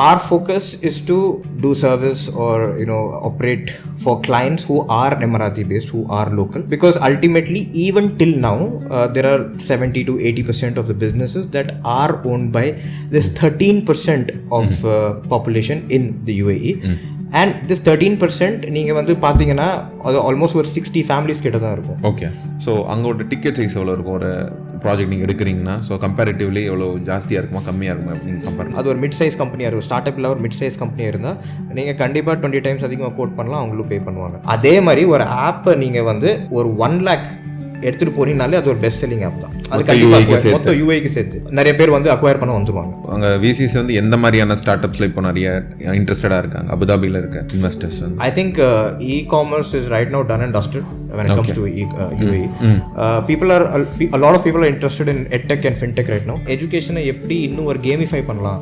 our focus is to do service or operate for clients who are Emirati based, who are local, because ultimately even till now there are 70 to 80% of the businesses that are owned by this 13% of population in the UAE. And this 13% நீங்கள் வந்து பார்த்தீங்கன்னா அது almost ஒரு 60 families கிட்ட தான் இருக்கும். Okay. So அங்கோட ticket size எவ்வளோ இருக்கும் ஒரு ப்ராஜெக்ட் நீங்கள் எடுக்கிறீங்கன்னா? ஸோ கம்பேரிட்டிவ்லி எவ்வளோ ஜாஸ்தியாக இருக்குமா கம்மியாக இருக்குமா நீங்கள் கம்பேர்? அது ஒரு மிட் சைஸ் கம்பெனியாக இருக்கும். ஸ்டார்ட் அப்பில் ஒரு மிட் சைஸ் கம்பெனியாக இருந்தால் நீங்கள் கண்டிப்பாக 20 times அதிகமாக கோட் பண்ணலாம், அவங்களும் பே பண்ணுவாங்க. அதே மாதிரி ஒரு ஆப்பை நீங்கள் வந்து ஒரு 1 lakh எடுத்துகிட்டு போறீங்கனாலே அது ஒரு பெஸ்ட் செல்லிங் ஆப் தான். அது கண்டிப்பாக மொத்த யூஏக்கு சேர்த்து நிறைய பேர் வந்து அக்வயர் பண்ண வந்துருவாங்க. அங்கே விசிஸ் வந்து எந்த மாதிரியான ஸ்டார்ட் அப்ஸில் இப்போ நிறைய இன்ட்ரெஸ்டடாக இருக்காங்க அபுதாபியில் இருக்க investors? I think e-commerce is right now done and dusted when it comes to UAE. A lot of people are interested in edtech and fintech right now. எஜுகேஷனை எப்படி இன்னும் ஒரு கேமிஃபை பண்ணலாம்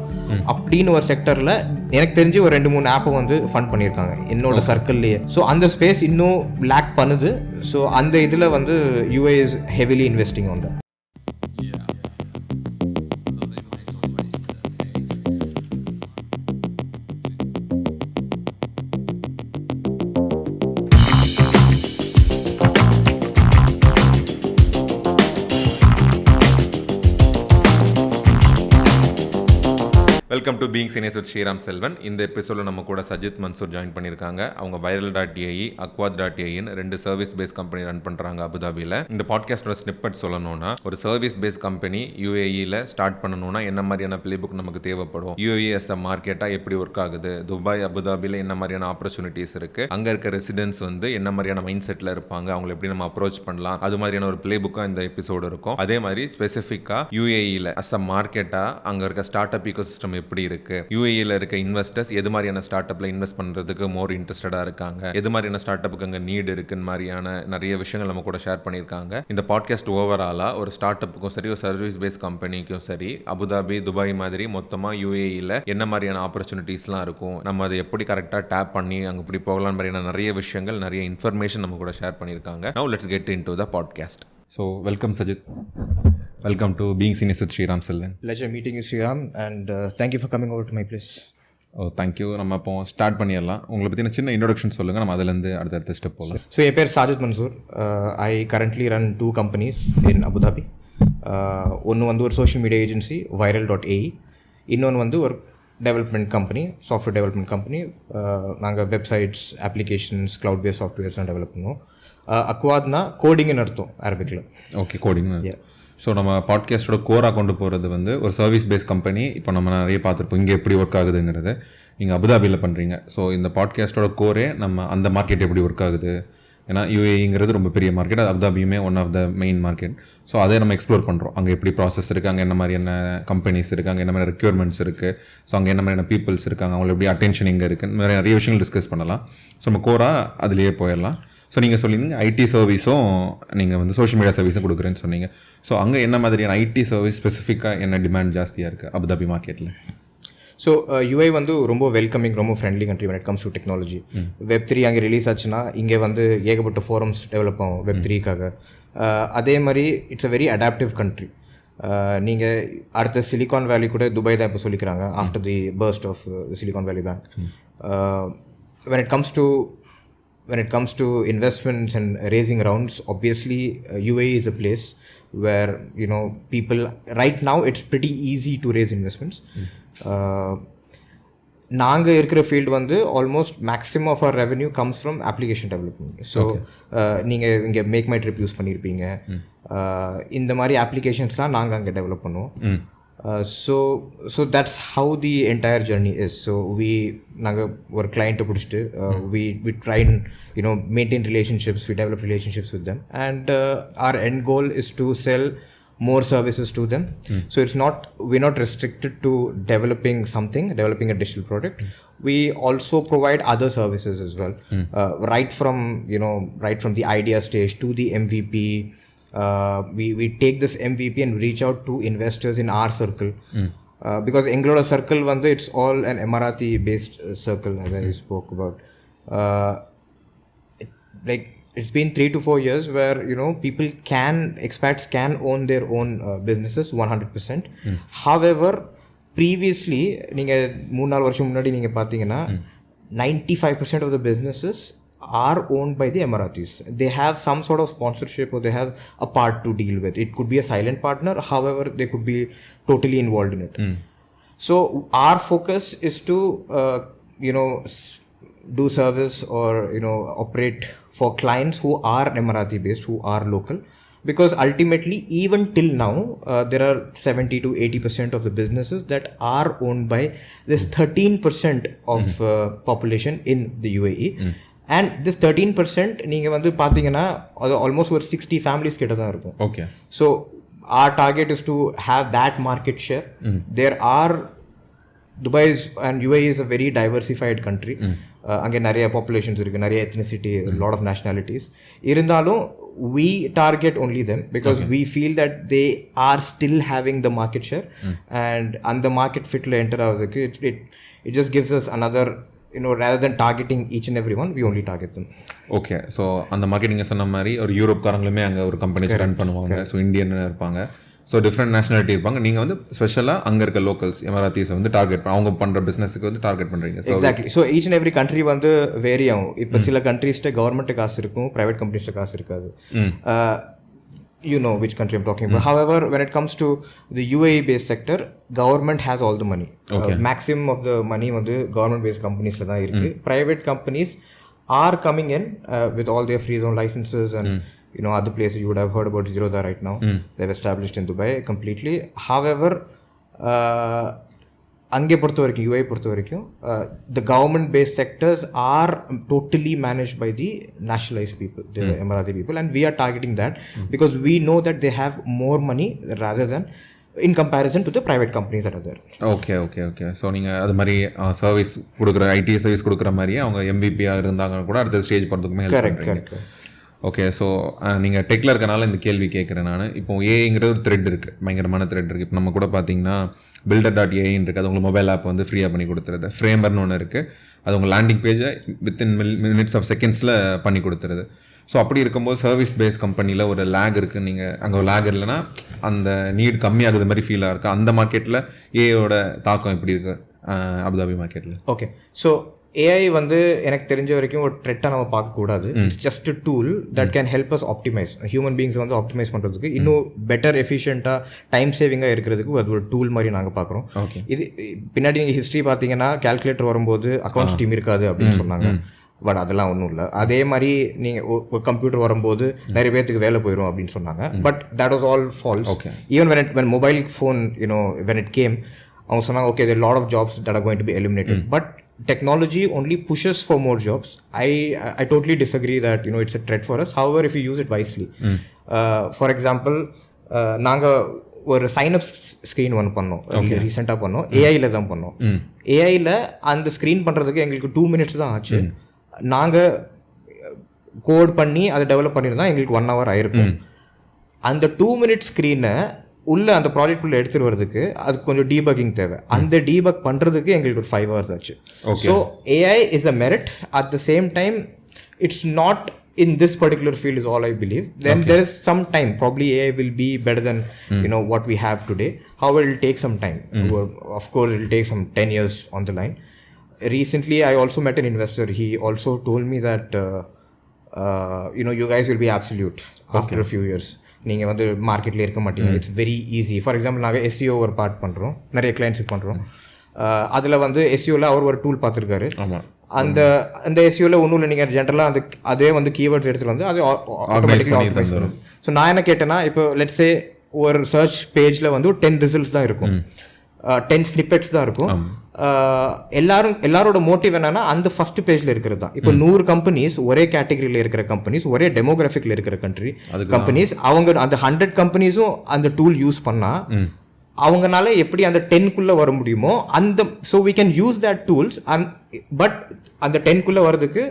அப்படின்னு ஒரு செக்டரில் எனக்கு தெரிஞ்சு ஒரு 2-3 ஆப்பை வந்து ஃபண்ட் பண்ணியிருக்காங்க என்னோட சர்க்கிள்லேயே. ஸோ அந்த ஸ்பேஸ் இன்னும் லேக் பண்ணுது. ஸோ அந்த இதில் வந்து UAE is heavily investing on that. Welcome to being seniors with Sriram Selvan. இந்த எபிசோடில் நம்ம கூட சஜித் மன்சூர் ஜாயின் பண்ணியிருக்காங்க. அவங்க viral.ai, akwad.ai ரெண்டு சர்வீஸ் பேஸ் கம்பெனி ரன் பண்ணுறாங்க அபுதாபியில். இந்த பாட்காஸ்டோட ஸ்னிப்பெட் சொல்லணும்னா, ஒரு சர்வீஸ் பேஸ் கம்பெனி UAEயில் ஸ்டார்ட் பண்ணணும்னா என்ன மாதிரியான பிளே புக் நமக்கு தேவைப்படும், UAE as a மார்க்கெட்டாக எப்படி ஒர்க் ஆகுது, துபாய் அபுதாபியில் என்ன மாதிரியான ஆப்பர்ச்சுனிட்டிஸ் இருக்குது, அங்கே இருக்க ரெசிடென்ட்ஸ் வந்து என்ன மாதிரியான மைண்ட் செட்டில் இருப்பாங்க, அவங்களை எப்படி நம்ம அப்ரோச் பண்ணலாம், அது மாதிரியான ஒரு பிளே புக்காக இந்த எபிசோடு இருக்கும். அதே மாதிரி ஸ்பெசிஃபிக்காக UAEயில் as a மார்க்கெட்டாக அங்கே இருக்க ஸ்டார்ட் அப் ஈகோசிஸ்டம் எப்படி இருக்கு, UAEல இருக்க இன்வெஸ்டர்ஸ் எது மாதிரியான ஸ்டார்ட் அப்ல இன்வெஸ்ட் பண்றதுக்கு மோர் இன்ட்ரெஸ்டடா இருக்காங்க, எது மாதிரியான ஸ்டார்ட் அப்புக்கு அங்க நீட் இருக்குன்னு மாதிரியான நிறைய விஷயங்கள் நம்ம கூட ஷேர் பண்ணியிருக்காங்க. இந்த பாட்காஸ்ட் ஓவராலா ஒரு ஸ்டார்ட் அப்புக்கும் சரி, ஒரு சர்வீஸ் பேஸ் கம்பெனிக்கும் சரி, அபுதாபி துபாய் மாதிரி மொத்தமா UAEல என்ன மாதிரியான ஆப்பர்ச்சுனிட்டிஸ்லாம் இருக்கும், நம்ம அதை எப்படி கரெக்டா டேப் பண்ணி அங்க இப்படி போகலாம் மாதிரியான நிறைய விஷயங்கள், நிறைய இன்ஃபர்மேஷன் நம்ம கூட ஷேர் பண்ணியிருக்காங்க. Now let's get into the podcast. So welcome Sajid. Welcome to Being Scenius with Sriram Selvan. Pleasure meeting you Sriram and thank you for coming over to my place. Thank you. நம்ம இப்போ start பண்ணிடலாம். உங்களை பற்றின சின்ன introduction சொல்லுங்கள், நம்ம அதிலேருந்து அடுத்த ஸ்டெப் போகலாம். ஸோ என் பேர் Sajid Mansoor. I currently run 2 companies in Abu Dhabi. ஒன்று வந்து ஒரு சோஷியல் மீடியா ஏஜென்சி viral.ai, இன்னொன்று வந்து ஒரு development company, software development company. நாங்கள் வெப்சைட்ஸ், அப்ளிகேஷன்ஸ், க்ளவுட் பேஸ் சாஃப்ட்வேர்ஸ்லாம் டெவலப் பண்ணுவோம். அக்வாத்னா கோடிங்னு அர்த்தம் அரபிக்கில். Okay, coding. ஸோ நம்ம பாட்காஸ்டோட கோராக கொண்டு போகிறது வந்து ஒரு சர்வீஸ் பேஸ் கம்பெனி. இப்போ நம்ம நிறைய பார்த்துருப்போம் இங்கே எப்படி ஒர்க் ஆகுதுங்கிறது. நீங்கள் அபுதாபியில் பண்ணுறீங்க. ஸோ இந்த பாட்காஸ்டோட கோரே நம்ம அந்த மார்க்கெட் எப்படி ஒர்க் ஆகுது, ஏன்னா UAEங்கிறது ரொம்ப பெரிய மார்க்கெட், அது அபுதாபியுமே one of the main market. So அதை நம்ம எக்ஸ்ப்ளோர் பண்ணுறோம். அங்கே எப்படி ப்ராசஸ் இருக்குது, அங்கே என்ன மாதிரியான கம்பெனிஸ் இருக்குது, அங்கே என்ன மாதிரி ரெக்யூர்மெண்ட்ஸ் இருக்குது, ஸோ அங்கே என்ன மாதிரியான பீப்புள்ஸ் இருக்காங்க, அவங்களுக்கு எப்படி அட்டென்ஷன் இங்கே இருக்குது, நிறைய விஷயங்கள் டிஸ்கஸ் பண்ணலாம். ஸோ நம்ம கோராக அதுலேயே போயிடலாம். ஸோ நீங்கள் சொல்லியிருந்தீங்க ஐடி சர்வீஸும் நீங்கள் வந்து சோஷியல் மீடியா சர்வீஸும் கொடுக்குறேன்னு சொன்னீங்க. ஸோ அங்கே என்ன மாதிரியான ஐடி சர்வீஸ் ஸ்பெசிஃபிக்காக என்ன டிமாண்ட் ஜாஸ்தியாக இருக்குது அபுதாபி மார்க்கெட்டில்? ஸோ UAE வந்து ரொம்ப வெல்கமிங், ரொம்ப friendly country when it comes to technology. Web3 அங்கே ரிலீஸ் ஆச்சுன்னா இங்கே வந்து ஏகப்பட்ட ஃபோரம்ஸ் டெவலப் ஆகும் Web3க்காக. அதே மாதிரி it's a very adaptive country. நீங்கள் அடுத்த சிலிகான் வேலி கூட துபாய் தான் இப்போ சொல்லிக்கிறாங்க after the burst of Silicon Valley Bank. when it comes to investments and raising rounds, obviously UAE is a place where people right now it's pretty easy to raise investments. நாங்கள் இருக்கிற field வந்து almost maximum of our revenue comes from application development. So நீங்கள் இங்கே make my trip use பண்ணியிருப்பீங்க. இந்த மாதிரி அப்ளிகேஷன்ஸ்லாம் நாங்கள் அங்கே டெவலப் பண்ணுவோம். So that's how the entire journey is. So நாங்கள் ஒரு கிளைண்ட்டை பிடிச்சிட்டு we try and maintain relationships, we develop relationships with them, and our end goal is to sell more services to them. So we're not restricted to developing a digital product. We also provide other services as well, right from the idea stage to the MVP. We take this MVP and reach out to investors in our circle, because Engloda circle vandu it's all an Emirati based circle, as I spoke about. It's been 3 to 4 years where expats can own their own businesses 100%. However, previously நீங்கள் 3-4 வருஷம் முன்னாடி நீங்கள் பார்த்தீங்கன்னா 95% of the businesses are owned by the Emiratis. They have some sort of sponsorship or they have a part to deal with. It could be a silent partner, however they could be totally involved in it. So our focus is to do service or operate for clients who are Emirati based, who are local. Because ultimately, even till now, there are 70 to 80% of the businesses that are owned by this 13% of population in the UAE. And this 13% நீங்கள் வந்து பார்த்தீங்கன்னா அது almost ஒரு 60 families கிட்ட தான் இருக்கும். Okay. So our target is to have that market share. There are Dubai and UAE is a very diversified country. அங்கே நிறைய பாப்புலேஷன்ஸ் இருக்குது, நிறைய எத்னிசிட்டி, லாட் ஆஃப் நேஷ்னாலிட்டிஸ். இருந்தாலும் we target only them because we feel that they are still having the market share and அந்த market fiddle enter ஆகுறதுக்கு it just gives us another, rather than targeting each and everyone, we only target them. Okay. So அந்த market நீங்கள் சொன்ன மாதிரி ஒரு யூரோப்காரங்களுமே அங்கே ஒரு companies run பண்ணுவாங்க. ஸோ இந்தியன் இருப்பாங்க, ஸோ டிஃப்ரெண்ட் நேஷனாலிட்டி இருப்பாங்க. நீங்கள் வந்து ஸ்பெஷலாக அங்கே இருக்க லோக்கல்ஸ் எமராத்திஸை வந்து டார்கெட் அவங்க பண்ணுற பிஸ்னஸுக்கு வந்து டார்கெட் பண்ணுறீங்க. Exactly. So each and every country வந்து வேரி ஆகும். இப்போ சில கண்ட்ரீஸ்ட்டு கவர்மெண்ட்டு காசு இருக்கும், ப்ரைவேட் கம்பெனிஸ்ட்டு காசு இருக்காது. You know which country I'm talking about. However, when it comes to the UAE based sector, government has all the money. Maximum of the money வந்து government based companies la dhaan irukku. Private companies are coming in with all their free zone licenses and other places. You would have heard about Zerodha right now. They've established in Dubai completely. However, அங்கே பொறுத்த வரைக்கும் UAE பொறுத்த வரைக்கும் the government based sectors are totally managed by the nationalized people, the Emirati people, and we are targeting that because we know that they have more money rather than in comparison to the private companies that are there. Okay. So நீங்கள் அது மாதிரி service கொடுக்குற ID service கொடுக்குற மாதிரியே அவங்க எம்விபியாக இருந்தாங்க கூட அடுத்த ஸ்டேஜ் போகிறதுக்குமே ஹெல்ப் பண்ணுறீங்க. ஓகே. ஸோ நீங்கள் டெக்கில் இருக்கனால இந்த கேள்வி கேட்குறேன் நான். இப்போ ஏங்கிற ஒரு த்ரெட் இருக்குது, பயங்கரமான த்ரெட் இருக்குது. இப்போ நம்ம கூட பார்த்தீங்கன்னா builder.ai இருக்குது, அது உங்களுக்கு மொபைல் ஆப் வந்து ஃப்ரீயாக பண்ணி கொடுத்துருது. ஃப்ரேமர்னு ஒன்று இருக்குது, அது உங்கள் லேண்டிங் பேஜை வித்தின் மினிட்ஸ் ஆஃப் செகண்ட்ஸில் பண்ணி கொடுத்துருது. ஸோ அப்படி இருக்கும்போது சர்வீஸ் பேஸ் கம்பெனியில் ஒரு லேக் இருக்குது, நீங்கள் அங்கே ஒரு லேக் இல்லைன்னா அந்த நீட் கம்மியாகுது மாதிரி ஃபீலாக இருக்குது. அந்த மார்க்கெட்டில் ஏஐயோட தாக்கம் எப்படி இருக்குது அபுதாபி மார்க்கெட்டில்? ஓகே. ஸோ ஏஐ வந்து எனக்கு தெரிஞ்ச வரைக்கும் ஒரு த்ரெட்டாக நம்ம பார்க்கக்கூடாது. It's just a tool that can help us optimise. Human beings வந்து ஆப்டிமைஸ் பண்ணுறதுக்கு, இன்னும் பெட்டர் எஃபிஷியண்ட்டாக டைம் சேவிங்காக இருக்கிறதுக்கு அது ஒரு டூல் மாதிரி நாங்கள் பார்க்குறோம். இது பின்னாடி நீங்கள் ஹிஸ்ட்ரி பார்த்தீங்கன்னா கால்குலேட்டர் வரும்போது அக்கௌண்ட்ஸ் டீம் இருக்காது அப்படின்னு சொன்னாங்க. பட் அதெல்லாம் ஒன்றும் இல்லை. அதே மாதிரி நீங்கள் ஒரு கம்ப்யூட்டர் வரும்போது நிறைய பேர்த்துக்கு வேலை போயிடும் அப்படின்னு சொன்னாங்க. But that was all false. Even when mobile phone, when it came, அவங்க சொன்னாங்க okay, there are a lot of jobs that are going to be eliminated. But technology only pushes for more jobs. I totally disagree that it's a threat for us. However, if you use it wisely, for example, நாங்கள் ஒரு sign up screen ஒன்று பண்ணோம், ரீசெண்டாக பண்ணோம், ஏஐயில் தான் பண்ணோம். ஏஐயில் அந்த screen பண்ணுறதுக்கு எங்களுக்கு 2 minutes தான் ஆச்சு. நாங்கள் கோட் பண்ணி அதை டெவலப் பண்ணியிருந்தா எங்களுக்கு 1 hour ஆயிருக்கும். அந்த 2 minute ஸ்க்ரீனை உள்ள அந்த ப்ராஜெக்ட் உள்ள எடுத்துட்டு வரதுக்கு அதுக்கு கொஞ்சம் டீபக்கிங் தேவை. அந்த டீபக் பண்ணுறதுக்கு எங்களுக்கு ஒரு 5 hours ஆச்சு. So AI is a merit. At the same time it's not in this particular field is all I believe. Then there is some time, probably AI will be better than what we have today. However, it will take some time. Of course, it will take some 10 years on the line. Recently I also met an investor. He also told me that you guys will be absolute after a few years. நீங்கள் வந்து மார்க்கெட்டில் இருக்க மாட்டீங்க. It's very easy. For example நாங்கள் SEO ஒரு part பண்ணுறோம், நிறைய கிளைண்ட்ஸுக்கு பண்ணுறோம். அதில் வந்து எஸ்சிஓவில் அவர் ஒரு டூல் பார்த்துருக்காரு. அந்த எஸ்சிஓவில் ஒன்றும் இல்லை, நீங்கள் ஜென்ரலாக அதே வந்து கீவேர்ட்ஸ் எடுத்துகிட்டு வந்து அது ஆட்டோமேட்டிக்கலி ஆர்கனைஸ் பண்ணும். ஸோ நான் என்ன கேட்டேன்னா, இப்போ லெட்ஸே ஒரு சர்ச் பேஜில் வந்து 10 ரிசல்ட்ஸ் தான் இருக்கும், 10 ஸ்னிப்பெட்ஸ் தான் இருக்கும். எல்லாரோட மோட்டிவ் என்னன்னா அந்த ஃபர்ஸ்ட் பேஜ்ல இருக்கிறது தான். இப்போ 100 கம்பெனிஸ் ஒரே கேட்டகரியில் இருக்கிற கம்பெனிஸ், ஒரே டெமோகிராஃபிக்ல இருக்கிற கம்பெனிஸ், அவங்க அந்த 100 கம்பெனிஸும் அந்த டூல் யூஸ் பண்ணா அவங்கனால எப்படி அந்த 10க்குள்ள வர முடியுமோ அந்த so we can use that tools. But அந்த 10க்குள்ள வரதுக்கு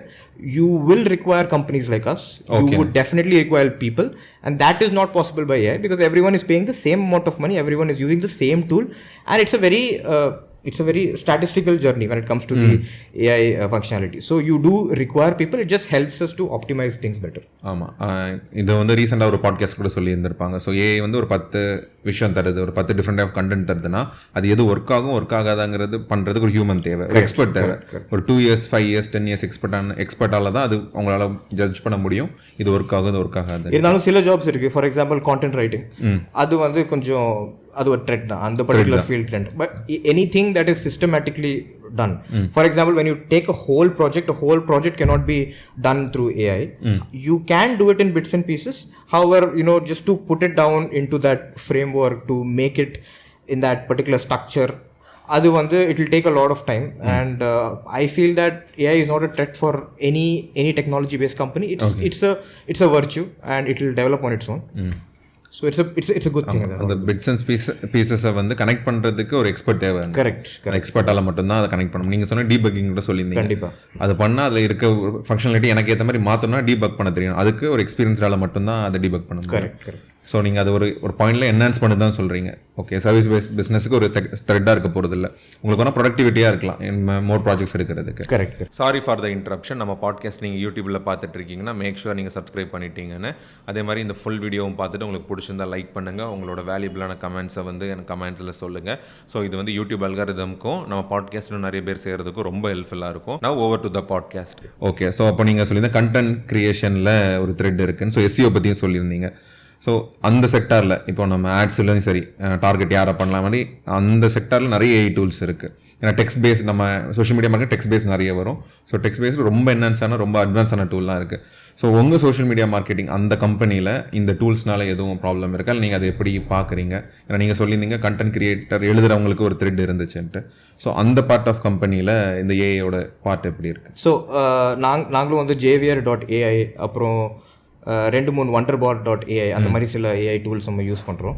you will require companies like us. You would definitely require people and that is not possible by AI because everyone is paying the same amount of money, everyone is using the same tool and it's a very it's a very statistical journey when it comes to the AI functionality. So you do require people. It just helps us to optimize things better. ஆமாம், இது வந்து ரீசெண்டாக ஒரு podcast கூட சொல்லியிருந்திருப்பாங்க. So AI வந்து ஒரு 10 விஷயம் தருது, ஒரு 10 டிஃப்ரெண்ட் ஆஃப் கண்டென்ட் தருதுன்னா அது எது ஒர்க் ஆகும் ஒர்க் ஆகாதாங்கிறது பண்ணுறதுக்கு ஒரு ஹியூமன் தேவை, ஒரு எக்ஸ்பர்ட் தேவை. ஒரு 2 years 5 years 10 years எக்ஸ்பர்ட்டால தான் அது அவங்களால ஜட்ஜ் பண்ண முடியும் இது ஒர்க் ஆகுது ஒர்க் ஆகாது. இருந்தாலும் சில ஜாப்ஸ் இருக்குது. ஃபார் எக்ஸாம்பிள் கான்டென்ட் ரைட்டிங், அது வந்து கொஞ்சம் அது ஒரு ட்ரெண்ட் தான், அந்த particular field trend. But anything that is systematically done. For example, when you take a whole project cannot be done through AI. You can do it in bits and pieces. However, just to put it down into that framework, to make it in that particular structure, adu vandu it will take a lot of time. And I feel that AI is not a threat for any technology based company. It's a virtue, and it will develop on its own. So it's a good thing. அந்த bits and பீசஸை வந்து connect பண்ணுறதுக்கு ஒரு expert தேவை. Correct. எக்ஸ்பர்ட்டால் மட்டும்தான் அதை connect பண்ணணும். நீங்கள் சொன்ன டீபக்கிங் கூட சொல்லியிருந்தீங்க. கண்டிப்பாக அது பண்ணால் அதில் இருக்க ஃபங்க்ஷனாலிட்டி எனக்கு ஏற்ற மாதிரி மாற்றணும்னா டீபக் பண்ண தெரியும். அதுக்கு ஒரு எக்ஸ்பீரியன்ஸால் மட்டும்தான் அதை டீபக் பண்ண முடியும். கரெக்ட். ஸோ நீங்கள் அது ஒரு பாயிண்டில் என்ஹான்ஸ் பண்ணி தான் சொல்கிறீங்க. ஓகே, சர்வீஸ் பேஸ்ட் பிஸ்னஸுக்கு ஒரு த்ரெட்டாக இருக்க போகிறது இல்லை, உங்களுக்கு வேணால் ப்ரொடக்டிவிட்டியாக இருக்கலாம் மோர் ப்ராஜெக்ட்ஸ் எடுக்கிறதுக்கு. Correct. Sorry for the interruption. நம்ம பாட்காஸ்ட் நீங்கள் யூடியூப்பில் பார்த்துட்டு இருக்கீங்கன்னா மேக் ஷூர் நீங்கள் சப்ஸ்கிரைப் பண்ணிட்டீங்கன்னு. அதே மாதிரி இந்த ஃபுல் வீடியோவும் பார்த்துட்டு உங்களுக்கு பிடிச்சிருந்தா லைக் பண்ணுங்கள். உங்களோட வேல்யூபிளான கமெண்ட்ஸை வந்து எனக்கு கமெண்ட்ஸில் சொல்லுங்கள். ஸோ இது வந்து யூடியூப் அல்காரிதம்க்கும் நம்ம பாட்காஸ்ட்டும் நிறைய பேர் செய்கிறதுக்கும் ரொம்ப ஹெல்ப்ஃபுல்லாக இருக்கும். நான் over to the podcast. Okay, so அப்போ நீங்கள் சொல்லியிருந்தேன் கண்டென்ட் கிரியேஷனில் ஒரு த்ரெட் இருக்குன்னு. ஸோ எஸ்இஓ பற்றியும் சொல்லியிருந்தீங்க. ஸோ அந்த செக்டாரில் இப்போ நம்ம ஆட்ஸ்லையும் சரி, டார்கெட் யாரை பண்ணலாம் மாதிரி அந்த செக்டாரில் நிறைய ஏஐ டூல்ஸ் இருக்குது. ஏன்னா டெக்ஸ்ட் பேஸ், நம்ம social media market text base நிறைய வரும். ஸோ டெக்ஸ்ட் பேஸ் ரொம்ப என்ஹான்ஸான ரொம்ப அட்வான்ஸான டூல்லாம் இருக்குது. ஸோ உங்கள் சோஷியல் மீடியா மார்க்கெட்டிங் அந்த கம்பெனியில் இந்த டூல்ஸ்னால எதுவும் ப்ராப்ளம் இருக்கா, இல்லை நீங்கள் அதை எப்படி பார்க்குறீங்க? ஏன்னா நீங்கள் சொல்லியிருந்தீங்க கண்டென்ட் கிரியேட்டர் எழுதுகிறவங்களுக்கு ஒரு த்ரெட் இருந்துச்சுன்ட்டு. ஸோ அந்த பார்ட் ஆஃப் கம்பெனியில் இந்த ஏஐயோட பார்ட் எப்படி இருக்குது? ஸோ நாங்களும் வந்து JVR.ai அப்புறம் 2-3 wonderbot.ai அந்த மாதிரி சில ஏஐ டூல்ஸ் நம்ம யூஸ் பண்ணுறோம்.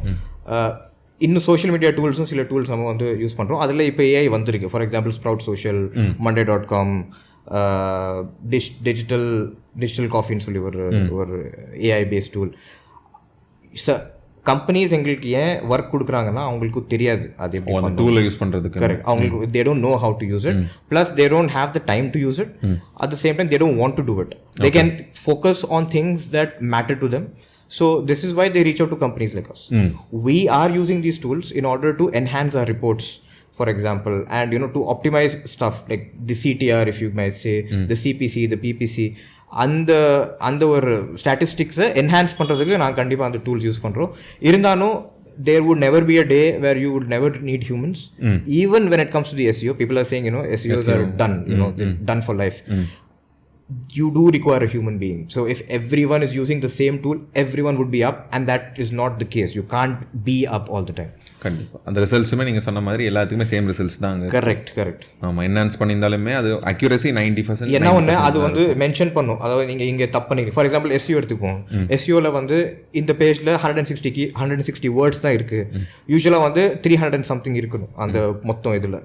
இன்னும் சோஷியல் மீடியா டூல்ஸும் சில டூல்ஸ் நம்ம வந்து யூஸ் பண்ணுறோம். அதில் இப்போ ஏஐ வந்திருக்கு. For example Sprout Social, manage.com, digital காஃபின்னு சொல்லி ஒரு ஏஐ பேஸ்ட் டூல். கம்பெனிஸ் எங்களுக்கு ஏன் ஒர்க் கொடுக்குறாங்கன்னா அவங்களுக்கு தெரியாது அது எப்படி டூலை யூஸ் பண்ணுறதுக்கு. கரெக்ட். அவங்களுக்கு they don't know how to use it. Plus they don't have the time to use it. At the same time they don't want to do it. They can focus on things that matter to them. So this is why they reach out to companies like us. We are using these tools in order to enhance our reports, for example, and to optimize stuff like the CTR, if you might say, the CPC, the PPC. அந்த ஒரு ஸ்டாட்டிஸ்டிக்ஸை enhance பண்ணுறதுக்கு நாங்கள் கண்டிப்பாக அந்த tools use பண்ணுறோம். இருந்தாலும் there would never be a day where you would never need humans. Even when it comes to the SEO, people are saying SEOs are done, they're done for life. You do require a human being. So if everyone is using the same tool, everyone would be up, and that is not the case. You can't be up all the time. கண்டிப்பாக அந்த ரிசல்ட்ஸுமே நீங்கள் சொன்ன மாதிரி எல்லாத்துக்குமே same results தான் அங்கே. Correct. ஆமாம், enhance பண்ணியிருந்தாலுமே அது அக்யூரசி 90%. என்ன ஒன்று அது வந்து மென்ஷன் பண்ணும். அதாவது நீங்கள் இங்கே தப்பு பண்ணிங்க. ஃபார் எக்ஸாம்பிள் SEO எடுத்துக்குவோம். SEOவில் வந்து இந்த பேஜில் 160 வேர்ட்ஸ் தான் இருக்குது. யூஸ்வலாக வந்து 300 something இருக்கணும் அந்த மொத்தம் இதில்.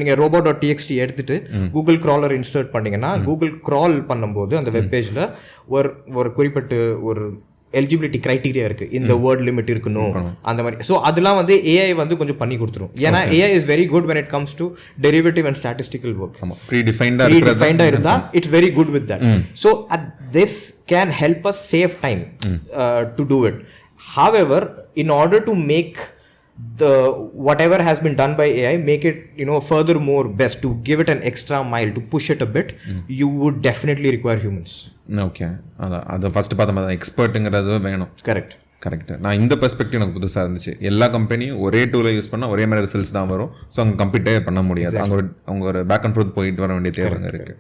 நீங்கள் robot.txt எடுத்துட்டு கூகுள் க்ராலர் இன்சர்ட் பண்ணிங்கன்னா கூகுள் க்ரால் பண்ணும்போது அந்த வெப்பேஜில் ஒரு குறிப்பிட்ட ஒரு எலிஜிபிலிட்டி கிரைட்டீரியா இருக்கு. இந்த வேர்ட் லிமிட் இருக்கணும் அந்த மாதிரி. ஸோ அதெல்லாம் வந்து ஏஐ வந்து கொஞ்சம் பண்ணி கொடுத்துரும். ஏன்னா AI is very good when it comes to derivative and statistical work. ப்ரீடிஃபைண்டா இருந்தா it's very good with that. So this can help us save time to do it. However, in order to make the whatever has been done by AI, make it furthermore best, to give it an extra mile, to push it a bit, you would definitely require humans. Okay, அதை first பார்த்தோம், எக்ஸ்பர்ட்டுங்கிறது வேணும். Correct. நான் இந்த perspective எனக்கு புதுசாக இருந்துச்சு. எல்லா கம்பெனியும் ஒரே டூலை யூஸ் பண்ணால் ஒரே மாதிரி ரிசல்ட்ஸ் தான் வரும். ஸோ அங்கே கம்ப்ளீட்டே பண்ண முடியாது. அவங்க ஒரு பேக் அண்ட் ஃபோர்த் போயிட்டு வர வேண்டிய தேவைங்க இருக்குது.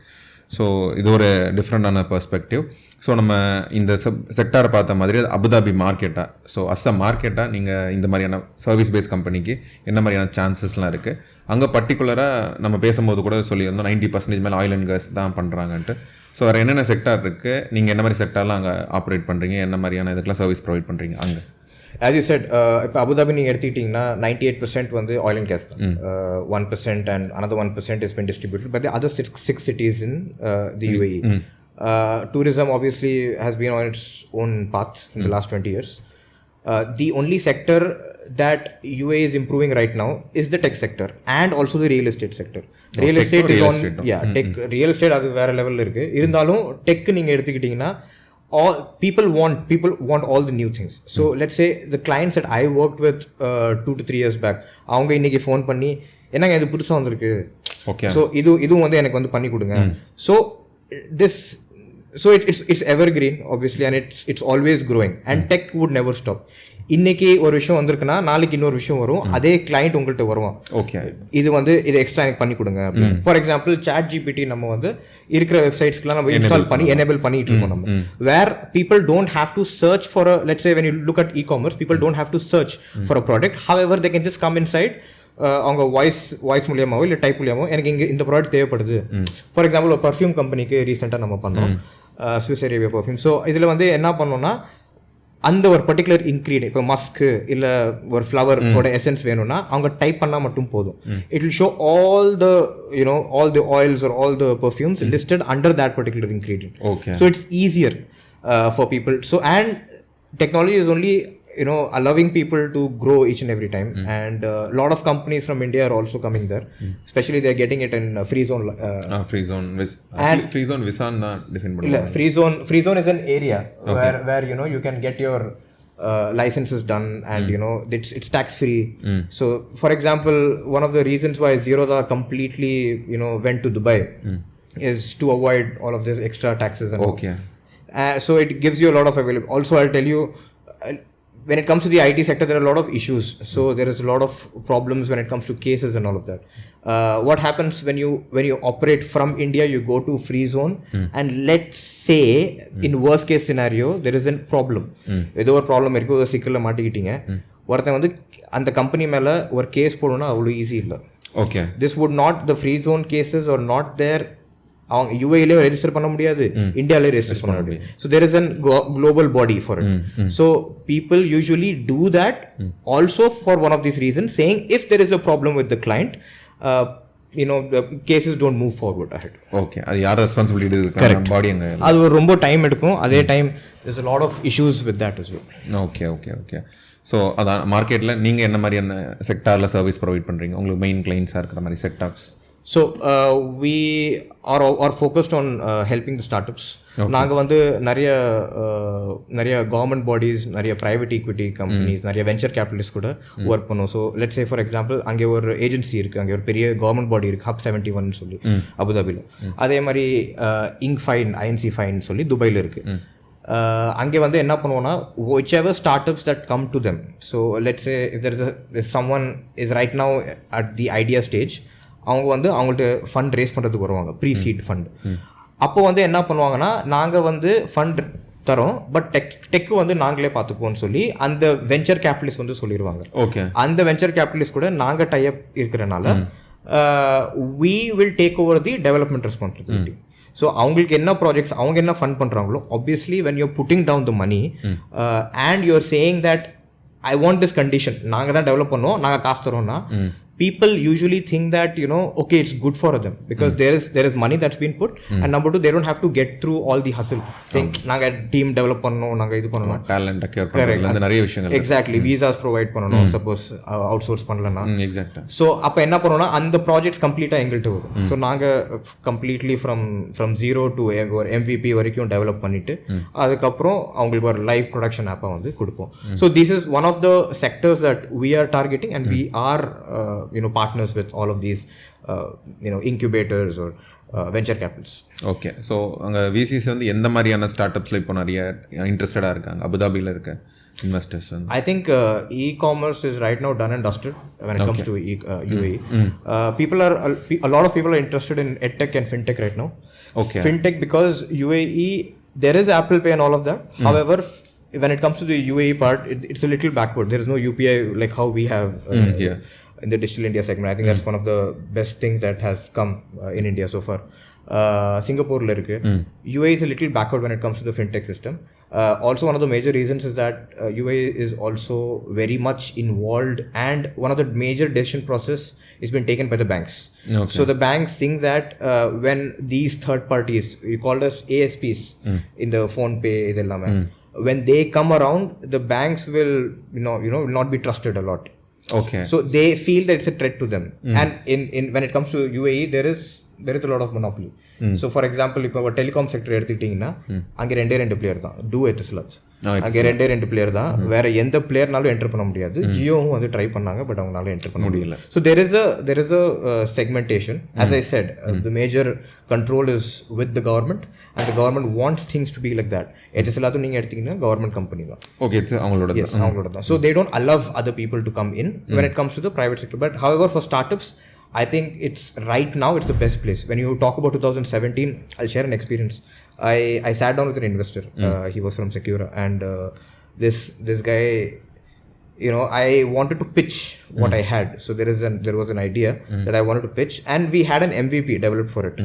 ஸோ இது ஒரு டிஃப்ரெண்டான பெர்ஸ்பெக்டிவ். ஸோ நம்ம இந்த செக்டாரை பார்த்த மாதிரி அபுதாபி மார்க்கெட்டாக, ஸோ அ மார்க்கெட்டாக நீங்கள் இந்த மாதிரியான சர்வீஸ் பேஸ் கம்பெனிக்கு என்ன மாதிரியான சான்சஸ்லாம் இருக்குது? அங்கே பர்டிகுலராக நம்ம பேசும்போது கூட சொல்லியிருந்தோம் 90% மேலே ஆயில் அண்ட் கேஸ் தான் பண்ணுறாங்கன்ட்டு. ஸோ வேறு என்னென்ன செக்டார் இருக்குது, நீங்கள் என்ன மாதிரி செக்டார்லாம் அங்கே ஆப்ரேட் பண்ணுறீங்க, என்ன மாதிரியான இதுக்கெல்லாம் சர்வீஸ் ப்ரொவைட் பண்ணுறீங்க அங்கே? As you said, இப்போ அபுதாபி நீங்கள் எடுத்துக்கிட்டிங்கன்னா 98% வந்து ஆயில் அண்ட் கேஸ் தான். 1% and another 1% has been distributed by the other six cities in the UAE. Tourism obviously has been on its own path in the last 20 years. the only sector that UAE is improving right now is the tech sector and also the real estate sector. Real estate is on tech. Real estate அது வேற லெவல்ல இருக்கு. இருந்தாலும் tech நீங்க எடுத்துக்கிட்டீங்கன்னா people want all the new things. So let's say the clients that I worked with 2 to 3 years back, அவங்க இன்னைக்கு phone பண்ணி என்னங்க இது புதுசா வந்திருக்கு, ஸோ இதுவும் வந்து எனக்கு வந்து பண்ணி கொடுங்க. So it's evergreen obviously, and it's always growing, and tech would never stop. இன்னைக்கு ஒரு விஷயம் வந்திருக்குன்னா நாளைக்கு இன்னொரு விஷயம் வரும், அதே கிளைண்ட் உங்கள்கிட்ட வருவான், இது வந்து இது எக்ஸ்ட்ரா எனக்கு பண்ணி கொடுங்க. ஃபார் எக்ஸாம்பிள் சாட் ஜிபிடி நம்ம வந்து இருக்கிற வெப்சைட்ஸ்க்குலாம் நம்ம இன்ஸ்டால் பண்ணி எனேபிள் பண்ணிட்டு இருக்கோம் நம்ம, where people don't have to search for let's say when you look at e-commerce, people don't have to search for a product, however they can just come inside, அவங்க voice மூலியமாவோ இல்லை type மூலியமாவோ எனக்கு இங்கே இந்த product தேவைப்படுது. For example ஒரு perfume கம்பெனிக்கு ரீசெண்டாக நம்ம பண்ணோம், ஸ்விஸ் அரேபியா பர்ஃப்யூம். ஸோ இதில் வந்து என்ன பண்ணோம்னா அந்த ஒரு பர்டிகுலர் இன்க்ரீடியன்ட், இப்போ மஸ்க்கு இல்லை ஒரு ஃப்ளவரோட எசன்ஸ் வேணும்னா அவங்க டைப் பண்ணால் மட்டும் போதும். It will show all the oils are all the perfumes listed under that particular ingredient. So it's easier for people. So and technology is only allowing people to grow each and every time, and a lot of companies from India are also coming there, especially they are getting it in free zone. Free zone visa na define panna. Free zone is an area where you can get your licenses done, and it's tax free. So for example, one of the reasons why Zerodha completely went to Dubai is to avoid all of this extra taxes and so it gives you a lot of available. Also I'll tell you, when it comes to the IT sector, there are a lot of issues. So there is a lot of problems when it comes to cases and all of that. What happens when you operate from India, you go to free zone, and let's say in worst case scenario there is a problem. ஏதோ ஒரு problem இருக்கு, ஒரு சிக்கல்ல மாட்டிக்கிட்டீங்க, ஒருத்தன் வந்து அந்த company மேல ஒரு கேஸ் போடணும்னா அவ்வளோ ஈஸி இல்லை. This would not, the free zone cases are not there. அவங்க யூஏல ரெஜிஸ்டர் பண்ண முடியாது, இந்தியாவிலே ரெஜிஸ்டர் பண்ண முடியாது. So there is an global body for it. So people usually do that also for one of these reason, saying if there is a problem with the client, the cases don't move forward ahead. அது யார் responsibility இருக்கு, பாடி அங்க அது ரொம்ப time எடுக்கும். அதே time there's a lot of issues with that as well. Okay. So அதான் மார்க்கெட்டில் நீங்கள் என்ன மாதிரியான செக்டாரில் சர்வீஸ் ப்ரொவைட் பண்ணுறீங்க, உங்களுக்கு மெயின் கிளைண்ட்ஸாக இருக்கிற மாதிரி sectors? So we are focused on helping the startups. நாங்கள் வந்து நிறைய கவர்மெண்ட் பாடிஸ், நிறைய ப்ரைவேட் ஈக்விட்டி கம்பெனிஸ், நிறைய வெஞ்சர் கேபிட்டலிஸ்ட் கூட ஒர்க் பண்ணுவோம். So let's say for example அங்கே ஒரு ஏஜென்சி இருக்குது, அங்கே ஒரு பெரிய கவர்மெண்ட் பாடி இருக்குது, ஹப் 71 சொல்லி அபுதாபியில். அதே மாதிரி INC ஃபைன் சொல்லி துபாயில் இருக்குது. அங்கே வந்து என்ன பண்ணுவோன்னா, whichever startups that come to them, so let's say if someone is right now at the idea stage, அவங்க வந்து அவங்கள்ட்ட ஃபண்ட் ரேஸ் பண்ணுறதுக்கு வருவாங்க, ப்ரீ சீட் ஃபண்ட். அப்போ வந்து என்ன பண்ணுவாங்கன்னா, நாங்கள் வந்து ஃபண்ட் தரோம், பட் டெக்கு வந்து நாங்களே பார்த்துக்குவோம்னு சொல்லி அந்த வெஞ்சர் கேபிட்டலிஸ்ட் வந்து சொல்லிடுவாங்க. அந்த வெஞ்சர் கேபிட்டலிஸ்ட் கூட நாங்கள் டைப் இருக்கிறனால we will take over the development responsibility. So அவங்களுக்கு என்ன ப்ராஜெக்ட்ஸ் அவங்க என்ன ஃபண்ட் பண்ணுறாங்களோ, obviously when you're putting down the money and you're saying that I want this condition, நாங்கள் தான் டெவலப் பண்ணோம், நாங்கள் காசு தரோம்னா, people usually think that okay, it's good for them because there is money that's been put, and number two, they don't have to get through all the hustle saying naanga team develop pannom, naanga idu pannom, talent acquire panradhula nariya vishayangal, exactly, visas provide pannom, suppose outsource பண்ணலனா, exactly. So அப்ப என்ன பண்ணோம்னா, அந்த projects கம்ப்ளீட்டா எங்கள்கிட்ட வரும். So நாங்கள் completely from zero to ஒரு MVP வரைக்கும் டெவலப் பண்ணிட்டு அதுக்கப்புறம் அவங்களுக்கு ஒரு லைவ் ப்ரொடக்ஷன் ஆப்பை வந்து கொடுப்போம். So this is one of the sectors that we are targeting, and we are partners with all of these incubators or venture capitals. Okay, so அங்கே VCs வந்து எந்த மாதிரியான ஸ்டார்ட்அப்ஸில் இப்போ நிறைய இன்ட்ரெஸ்டடாக இருக்காங்க அபுதாபியில் இருக்க investors? I think e-commerce is right now done and dusted when it comes to UAE. A lot of people are interested in edtech and fintech right now. Fintech because UAE, there is Apple Pay and all of that. However, when it comes to the UAE part, it's a little backward. There is no UPI like how we have in the Digital India segment. I think that's one of the best things that has come in India so far. சிங்கப்பூரில் இருக்குது. UAE is a little backward when it comes to the fintech system. Also one of the major reasons is that UAE is also very much involved, and one of the major decision process is been taken by the banks. Okay. So the banks think that when these third parties, we call as ASPs in the phone pay idellame, when they come around, the banks will will not be trusted a lot. Okay. So they feel that it's a threat to them. And in when it comes to UAE, there is a lot of monopoly. So for example, இப்போ ஒரு telecom sector எடுத்துக்கிட்டிங்கன்னா அங்கே ரெண்டே player தான், two எட்டிஸ்லாட்ஸ். அங்கே ரெண்டே player தான், வேற எந்த பிளேயர்னாலும் என்டர் பண்ண முடியாது. ஜியோவும் வந்து ட்ரை பண்ணாங்க, பட் அவங்களால என்டர் பண்ண முடியல. So there is a segmentation. As I said, the major control is with the government, and the government wants things to be like that. எட்டிஸ்லாத்தும் நீங்கள் எடுத்திங்கன்னா கவர்மெண்ட் கம்பெனி தான். ஓகே, அவங்களோட தான். So they don't allow other people to come in when it comes to the private sector. But however, for startups, I think it's right now it's the best place. When you talk about 2017, I'll share an experience. I sat down with an investor. He was from Secura, and this guy, I wanted to pitch what I had. So there was an idea that I wanted to pitch, and we had an MVP developed for it.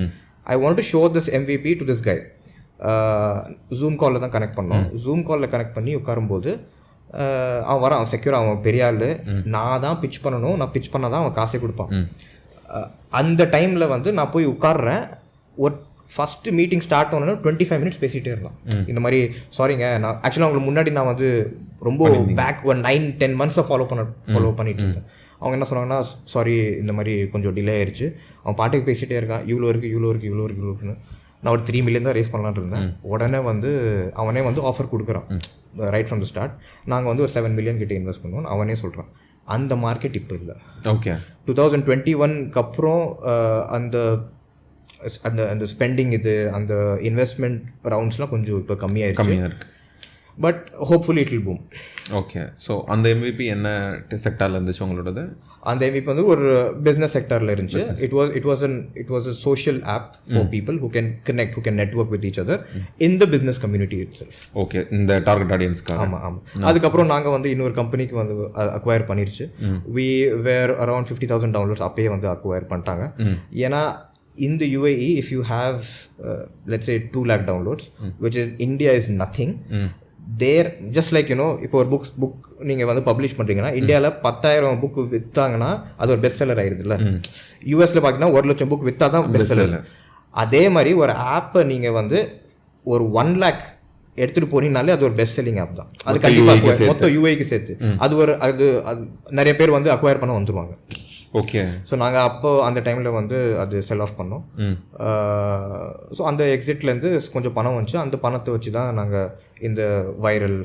I wanted to show this MVP to this guy. Zoom call தான் connect பண்ணோம். Zoom காலில் connect பண்ணி உட்காரும்போது அவன் வரான், அவன் secure, அவன் பெரிய ஆள், நான் தான் பிச் பண்ணணும், நான் பிச் பண்ணால் தான் அவன் காசே கொடுப்பான். அந்த டைமில் வந்து நான் போய் உட்கார்றேன். ஒரு ஃபஸ்ட்டு மீட்டிங் ஸ்டார்ட் பண்ணணும், 25 minutes பேசிகிட்டே இருந்தான். இந்த மாதிரி சாரிங்க, நான் ஆக்சுவலாக அவங்களுக்கு முன்னாடி நான் வந்து ரொம்ப பேக் ஒரு 9-10 months ஃபாலோ பண்ணிட்டு இருந்தேன். அவங்க என்ன சொன்னாங்கன்னா, சாரி இந்த மாதிரி கொஞ்சம் டிலே ஆயிடுச்சு, அவன் பாட்டுக்கு பேசிகிட்டே இருக்கான், இவ்வளோ இருக்குன்னு. நான் ஒரு 3 million தான் ரேஸ் பண்ணலான்னு இருந்தேன். உடனே வந்து அவனே வந்து ஆஃபர் கொடுக்குறான் ரைட் ஃப்ரம் த ஸ்டார்ட். நாங்கள் வந்து ஒரு 7 million கிட்டே இன்வெஸ்ட் பண்ணுவோம் அவனே சொல்கிறான். அந்த மார்க்கெட் இப்போ இல்லை. ஓகே, 2021 அப்புறம் அந்த அந்த ஸ்பெண்டிங் அந்த இன்வெஸ்ட்மெண்ட் ரவுண்ட்ஸ்லாம் கொஞ்சம் இப்போ கம்மியாக இருக்குது. But hopefully it will boom. Okay, so அந்த எம்விபி என்ன செக்டாரில் இருந்துச்சு உங்களோடது? அந்த எம்விபி வந்து ஒரு பிஸ்னஸ் செக்டாரில் இருந்துச்சு. It was a social app for people who can connect, who can network with each other in the business community itself. Okay, இந்த டார்கெட் ஆடியன்ஸ்க்கு. ஆமாம். அதுக்கப்புறம் நாங்கள் வந்து இன்னொரு கம்பெனிக்கு வந்து அக்வயர் பண்ணிருச்சு. வி வேர் அரௌண்ட் 50,000 downloads அப்பயே வந்து அக்வயர் பண்ணிட்டாங்க. ஏன்னா in the UAE, if you have let's say 2 lakh downloads, which is India is nothing. There just like இப்போ ஒரு புக் நீங்கள் வந்து பப்ளிஷ் பண்ணுறீங்கன்னா, இந்தியாவில் 10,000 புக் விற்றாங்கன்னா அது ஒரு பெஸ்ட் செல்லர் ஆயிடுதுல்ல. யூஎஸில் பார்த்தீங்கன்னா 1,00,000 புக் விற்றா தான் பெஸ்ட் செல்லர். அதே மாதிரி ஒரு ஆப்பை நீங்கள் வந்து ஒரு 1 lakh எடுத்துகிட்டு போனீங்கனாலே அது ஒரு பெஸ்ட் செல்லிங் ஆப் தான். அது கண்டிப்பாக மொத்தம் யூஏக்கு சேர்த்து அது நிறைய பேர் வந்து அக்வயர் பண்ண வந்துடுவாங்க. ஓகே, ஸோ நாங்கள் அப்போ அந்த டைமில் வந்து அது செல் ஆஃப் பண்ணோம். ஸோ அந்த எக்ஸிட்லேருந்து கொஞ்சம் பணம் வந்துச்சு. அந்த பணத்தை வச்சு தான் நாங்கள் இந்த வைரல்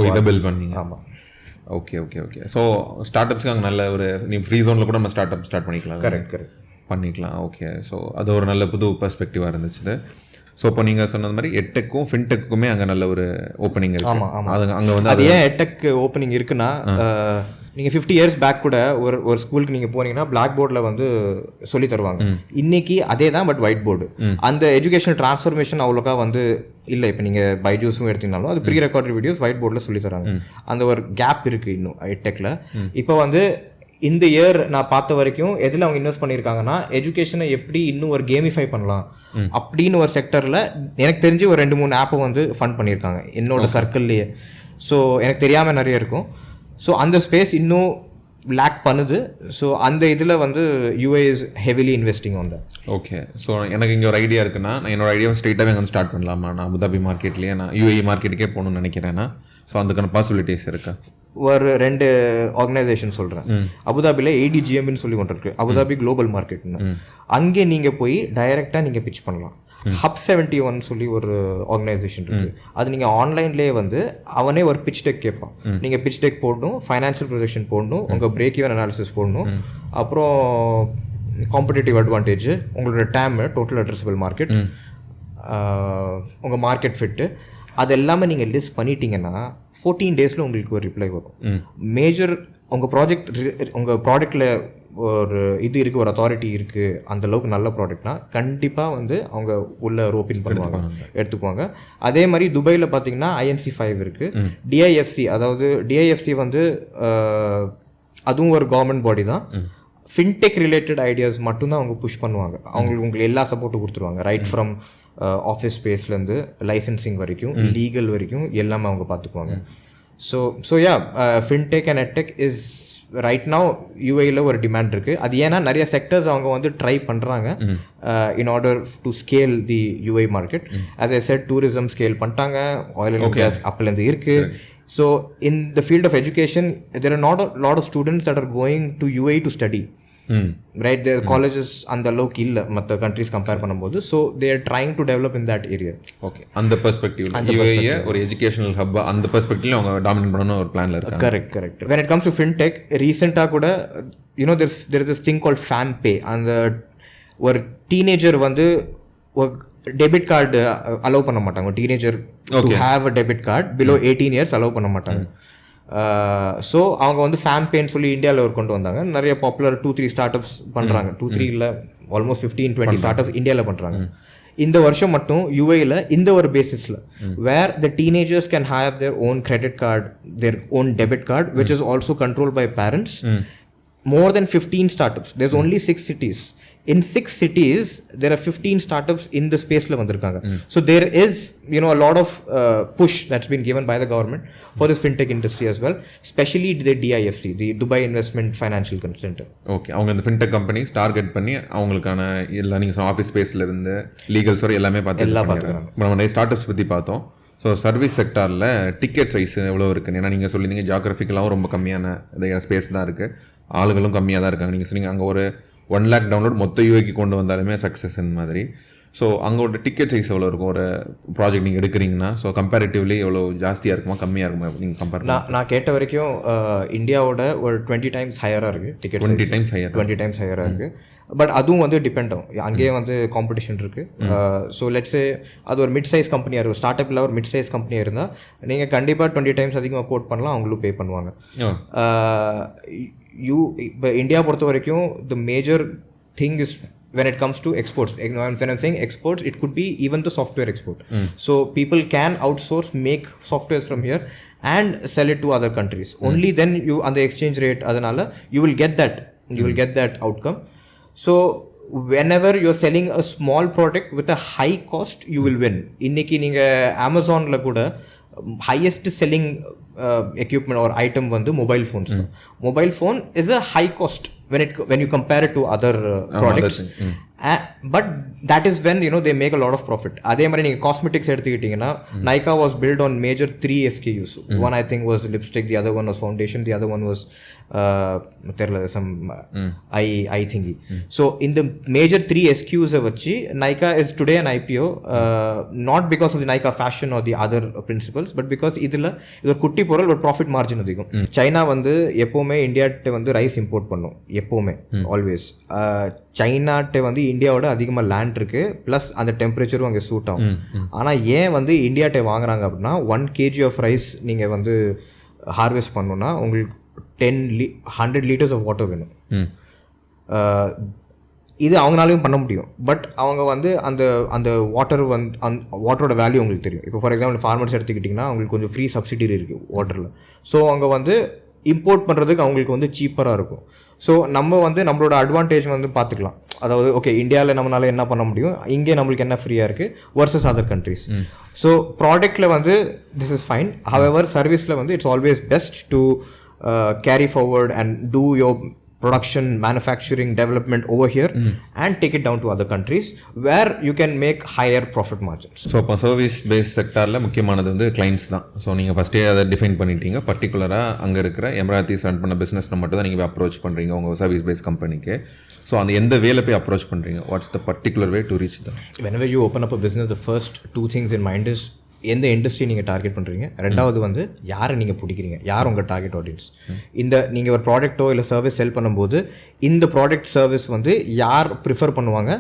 இதை பில்ட் பண்ணீங்க. ஆமாம். ஓகே. ஸோ ஸ்டார்ட் அப்ஸ்க்கு அங்கே நல்ல ஒரு ஃப்ரீ ஜோனில் கூட நம்ம ஸ்டார்ட் பண்ணிக்கலாம். கரெக்ட் பண்ணிக்கலாம். ஓகே, ஸோ அது ஒரு நல்ல புது பெர்ஸ்பெக்டிவாக இருந்துச்சு. ஸோ இப்போ நீங்கள் சொன்னது மாதிரி எட்டெக்கும் ஃபின்டெக்குமே அங்கே நல்ல ஒரு ஓப்பனிங் இருக்குது. ஆமாம். அது அங்கே வந்து அது ஏன் எட்டெக் ஓப்பனிங் இருக்குன்னா, நீங்கள் 50 years பேக் கூட ஒரு ஸ்கூலுக்கு நீங்கள் போனீங்கன்னா பிளாக் போர்டில் வந்து சொல்லி தருவாங்க. இன்னைக்கு அதே தான், பட் ஒயிட் போர்டு. அந்த எஜுகேஷனல் டிரான்ஸ்ஃபர்மேஷன் அவ்வளோக்கா வந்து இல்லை. இப்போ நீங்கள் பைஜூஸும் எடுத்தீங்கனாலும் அது ப்ரீ ரெக்கார்டட் வீடியோஸ் ஒயிட் போர்டில் சொல்லி தராங்க. அந்த ஒரு கேப் இருக்குது இன்னும் எட்டெக்கில். இப்போ வந்து இந்த இயர் நான் பார்த்த வரைக்கும் எதில் அவங்க இன்வெஸ்ட் பண்ணியிருக்காங்கன்னா, எஜுகேஷனை எப்படி இன்னும் ஒரு கேமிஃபை பண்ணலாம் அப்படின்னு ஒரு செக்டரில் எனக்கு தெரிஞ்சு ஒரு 2-3 ஆப்பை வந்து ஃபண்ட் பண்ணியிருக்காங்க என்னோட சர்க்கிள்லேயே. ஸோ எனக்கு தெரியாமல் நிறைய இருக்கும். ஸோ அந்த ஸ்பேஸ் இன்னும் லேக் பண்ணுது. ஸோ அந்த இதில் வந்து UAE is heavily investing on that. Okay, so எனக்கு இங்கே ஒரு ஐடியா இருக்குன்னா, நான் என்னோட ஐடியாவை ஸ்ட்ரெயிட்டாகவே அங்கே ஸ்டார்ட் பண்ணலாமா? நான் அபுதாபி மார்க்கெட்லேயே நான் UAE மார்க்கெட்டுக்கே போகணும்னு நினைக்கிறேன்னா, ஸோ அதுக்கான பாசிபிலிட்டிஸ் இருக்கா? ஒரு 2 ஆர்கனைசேஷன் சொல்கிறேன். அபுதாபியில் ADGMன்னு சொல்லி ஒன்று இருக்குது, அபுதாபி குளோபல் மார்க்கெட்னு. அங்கே நீங்கள் போய் டைரெக்டாக நீங்கள் பிச் பண்ணலாம். Hub 71 சொல்லி ஒரு ஆர்கனைசேஷன் இருக்குது. அது நீங்கள் ஆன்லைன்லேயே வந்து அவனே ஒரு பிச் டெக் கேட்பான். நீங்கள் பிச் டெக் போடணும், ஃபைனான்ஷியல் ப்ரொஜெக்ஷன் போடணும், உங்கள் பிரேக் ஈவன் அனாலிசிஸ் போடணும், அப்புறம் காம்படிட்டிவ் அட்வான்டேஜ், உங்களோட டேம், டோட்டல் அட்ரஸபிள் மார்க்கெட், உங்கள் மார்க்கெட் ஃபிட்டு, அது எல்லாமே நீங்கள் லிஸ்ட் பண்ணிட்டீங்கன்னா 14 days உங்களுக்கு ஒரு ரிப்ளை வரும். மேஜர் உங்கள் ப்ராடக்டில் ஒரு இது இருக்குது, ஒரு அத்தாரிட்டி இருக்குது, அந்தளவுக்கு நல்ல ப்ராடக்ட்னா கண்டிப்பாக வந்து அவங்க உள்ள ஓப்பன் பண்ணுவாங்க, எடுத்துக்குவாங்க. அதே மாதிரி துபாயில் பார்த்தீங்கன்னா INC5 இருக்குது. DIFC, அதாவது DIFC வந்து அதுவும் ஒரு கவர்மெண்ட் பாடி தான். ஃபின்டெக் ரிலேட்டட் ஐடியாஸ் மட்டும்தான் அவங்க புஷ் பண்ணுவாங்க. உங்களுக்கு எல்லா சப்போர்ட்டும் கொடுத்துருவாங்க. ரைட் ஃப்ரம் ஆஃபீஸ் ஸ்பேஸ்லேருந்து லைசன்சிங் வரைக்கும் லீகல் வரைக்கும் எல்லாமே அவங்க பார்த்துக்குவாங்க. So yeah fintech and edtech is right now யூஏயில் ஒரு டிமாண்ட் இருக்குது. அது ஏன்னா நிறைய செக்டர்ஸ் அவங்க வந்து ட்ரை பண்ணுறாங்க in order to scale the UAE market. As I said tourism scale பண்ணிட்டாங்க, ஆயில் அண்ட் கேஸ் அப்போலேருந்து இருக்குது. So in the field of education, there are not a lot of students that are going to UAE to study. Right, their colleges and the local illa matta countries compare பண்ணும்போது, so they are trying to develop in that area. Okay, அந்த perspective UAE ஒரு educational hub அந்த perspective அவங்க dominate பண்ணனும் ஒரு planல இருக்காங்க. Correct. When it comes to fintech, recently கூட there is this thing called FamPay. அந்த ஒரு teenager வந்து டெபிட் கார்டு அலோவ் பண்ண மாட்டாங்க. Teenager to have a debit card below 18 years allow பண்ண மாட்டாங்க. ஸோ அவங்க வந்து ஃபேம்பேன்னு சொல்லி இந்தியாவில் ஒரு கொண்டு வந்தாங்க. நிறைய பாப்புலர் 2-3 ஸ்டார்ட் அப்ஸ் பண்ணுறாங்க. 2-3 இல்லை, ஆல்மோஸ்ட் 15-20 ஸ்டார்ட் அப்ஸ் இந்தியாவில் பண்ணுறாங்க. இந்த வருஷம் மட்டும் யூஏயில் இந்த ஒரு பேசிஸில் where the teenagers can have their own credit card, their own debit card which is also controlled by parents. More than 15 startups. There's only 6 cities. In 6 cities, there are 15 startups in the space la vandirukanga. So there is, a lot of push that's been given by the government for this fintech industry as well, especially the DIFC, the Dubai Investment Financial Center. Okay, அவங்க இந்த fintech companies target பண்ணி அவங்களுக்கான எல்லா நீங்க office ஸ்பேஸ்ல இருந்து லீகல்ஸ் வரை எல்லாமே பார்த்துக்கிறாங்க. நம்ம நிறைய ஸ்டார்ட்அப்ஸ் பற்றி பார்த்தோம். ஸோ சர்வீஸ் செக்டாரில் டிக்கெட் சைஸ் எவ்வளோ இருக்குன்னு, ஏன்னா நீங்கள் சொல்லியிருந்தீங்க ஜியாகிரபிக்கலாகவும் ரொம்ப கம்மியான ஸ்பேஸ் தான் இருக்குது, ஆளுகளும் கம்மியாக தான் இருக்காங்க. நீங்கள் சொன்னீங்க அங்கே ஒரு 1 lakh டவுன்லோட் மொத்த யூஏக்கு கொண்டு வந்தாலுமே சக்ஸஸ்ன்னு மாதிரி. ஸோ அங்கோட டிக்கெட் சைஸ் எவ்வளோ இருக்கும் ஒரு ப்ராஜெக்ட் நீங்கள் எடுக்கிறீங்கன்னா? ஸோ கம்பேரிட்டிவ்லி எவ்வளோ ஜாஸ்தியாக இருக்குமா கம்மியாக இருக்குமா நீங்கள் கம்பேர்? நான் கேட்ட வரைக்கும் இந்தியாவோட ஒரு 20 times ஹையராக இருக்குது டிக்கெட். 20 times ஹையராக இருக்குது. பட் அதுவும் வந்து டிபெண்ட் ஆகும். அங்கேயே வந்து காம்படிஷன் இருக்குது. ஸோ லெட்ஸே அது ஒரு மிட் சைஸ் கம்பெனியாக இருக்கும், ஸ்டார்ட் அப்பில் ஒரு மிட் சைஸ் கம்பெனியாக இருந்தால் நீங்கள் கண்டிப்பாக 20 times அதிகமாக கோட் பண்ணலாம், அவங்களும் பே பண்ணுவாங்க. இப்போ இந்தியா பொறுத்த வரைக்கும் the major thing is when it comes to exports. When I'm saying exports, it could be even the software export. So people can outsource, make softwares from here and sell it to other countries. Only then you on the exchange rate adanala you will get that outcome. So whenever you're selling a small product with a high cost, you will win. Inniki neenga Amazon la kuda highest selling equipment or item vandu mobile phones. Mobile phone is a high cost when you compare it to other products. But that is when they make a lot of profit. அதே மாதிரி நீங்கள் cosmetics எடுத்துக்கிட்டிங்கன்னா Nykaa was built on major 3 SKUs. One I think was lipstick, the other one was foundation, the other one was some eye thingy. So in the major 3 SKUs வச்சு Nykaa is today an IPO, not because of the Nykaa fashion or the other principles, but because இதில் இது குட்டி பொருள் ஒரு profit margin அதிகம். China வந்து எப்போவுமே இந்தியாட்ட வந்து ரைஸ் இம்போர்ட் பண்ணும், எப்போவுமே ஆல்வேஸ். சைனாட்ட வந்து இந்தியாவோட அதிகமாக லேண்ட் இருக்குது, ப்ளஸ் அந்த டெம்பரேச்சரும் அங்கே சூட் ஆகும். ஆனால் ஏன் வந்து இந்தியாட்ட வாங்குறாங்க அப்படின்னா 1 kg ஆஃப் ரைஸ் நீங்கள் வந்து ஹார்வெஸ்ட் பண்ணணுன்னா உங்களுக்கு 100 liters ஆஃப் வாட்டர் வேணும். இது அவங்களாலையும் பண்ண முடியும். பட் அவங்க வந்து அந்த வாட்டர் வந்து வாட்டரோட வேல்யூ உங்களுக்கு தெரியும். இப்போ ஃபார் எக்ஸாம்பிள் ஃபார்மர்ஸ் எடுத்துக்கிட்டிங்கன்னா அவங்களுக்கு கொஞ்சம் ஃப்ரீ சப்சிடி இருக்குது வாட்டரில். ஸோ அவங்க வந்து இம்போர்ட் பண்ணுறதுக்கு அவங்களுக்கு வந்து சீப்பராக இருக்கும். ஸோ நம்ம வந்து நம்மளோட அட்வான்டேஜ் வந்து பார்த்துக்கலாம். அதாவது ஓகே, இந்தியாவில் நம்மளால் என்ன பண்ண முடியும், இங்கே நம்மளுக்கு என்ன ஃப்ரீயாக இருக்குது வர்சஸ் அதர் கண்ட்ரிஸ். ஸோ ப்ராடக்ட்டில் வந்து திஸ் இஸ் ஃபைன். ஹவெவர் சர்வீஸில் வந்து it's always best to carry forward and do your production, manufacturing, development over here and take it down to other countries where you can make higher profit margins. So இப்போ service base செக்டாரில் முக்கியமானது வந்து clients தான். So நீங்கள் ஃபஸ்ட்டே அதை define பண்ணிட்டீங்க. பர்டிகுலராக அங்கே இருக்கிற எம்ராத்திஸ் ரன் பண்ண பிஸ்னஸில் மட்டும் தான் நீங்கள் அப்ரோச் பண்ணுறீங்க உங்கள் சர்வீஸ் பேஸ் கம்பெனிக்கு. ஸோ அந்த எந்த வேலை போய் அப்ரோச் பண்ணுறீங்க? What's the particular way to reach them? Whenever you open up a business, the first 2 things in mind is எந்த இண்டஸ்ட்ரி நீங்கள் டார்கெட் பண்ணுறீங்க, ரெண்டாவது வந்து யாரை நீங்கள் பிடிக்கிறீங்க, யார் உங்கள் டார்கெட் ஆடியன்ஸ். இந்த நீங்கள் ஒரு ப்ராடக்ட்டோ இல்லை சர்வீஸ் செல் பண்ணும்போது இந்த ப்ராடக்ட் சர்வீஸ் வந்து யார் ப்ரிஃபர் பண்ணுவாங்க,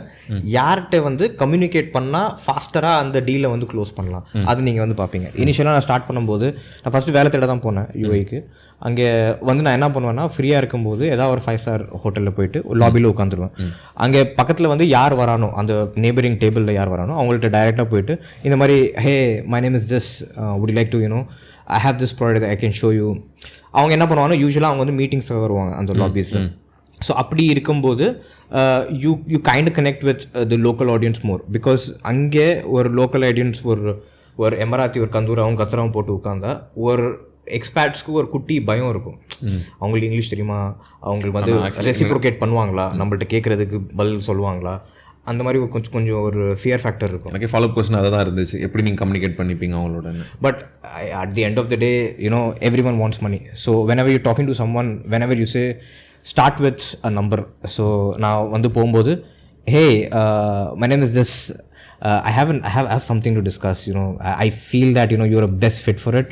யார்கிட்ட வந்து கம்யூனிகேட் பண்ணால் ஃபாஸ்டராக அந்த டீலை வந்து க்ளோஸ் பண்ணலாம், அது நீங்கள் வந்து பார்ப்பீங்க. இனிஷியலாக நான் ஸ்டார்ட் பண்ணும்போது நான் ஃபஸ்ட்டு வேலை தேட தான் போனேன் யூஏக்கு. அங்கே வந்து நான் என்ன பண்ணுவேன்னா, ஃப்ரீயாக இருக்கும்போது ஏதாவது ஒரு 5-star ஹோட்டலில் போயிட்டு ஒரு லாபியில் உட்காந்துருவேன். அங்கே பக்கத்தில் வந்து யார் வரானோ, அந்த நேபரிங் டேபிளில் யார் வரானோ அவங்கள்ட்ட டைரெக்டாக போயிட்டு இந்த மாதிரி, ஹே my name is this, would you like to I have this product that I can show you. அவங்க என்ன பண்ணுவாங்கன்னா யூஸ்வலாக அவங்க வந்து மீட்டிங்ஸ் வருவாங்க அந்த லாபீஸில். ஸோ அப்படி இருக்கும்போது you kind connect with the local audience more. Because அங்கே ஒரு லோக்கல் ஆடியன்ஸ் ஒரு எமராத்தி ஒரு கந்தூராவும் கத்திராவும் போட்டு உட்காந்தா ஒரு எக்ஸ்பேர்ட்ஸ்க்கு ஒரு குட்டி பயம் இருக்கும். அவங்களுக்கு இங்கிலீஷ் தெரியுமா, அவங்களுக்கு வந்து ரெசிப்ரோகேட் பண்ணுவாங்களா, நம்மள்ட்ட கேட்குறதுக்கு பதில் சொல்லுவாங்களா, அந்த மாதிரி கொஞ்சம் ஒரு ஃபியர் ஃபேக்டர் இருக்கும். எனக்கு ஃபாலோ கொஸ்டின் அதை தான் இருந்துச்சு, எப்படி நீங்கள் கம்யூனிகேட் பண்ணிப்பீங்க அவங்களோட. But at the end of the day everyone wants money. So whenever you're talking to someone, whenever you say start with a number. So நான் வந்து போகும்போது hey, my name is this, I have something to discuss, I feel that you're a best fit for it,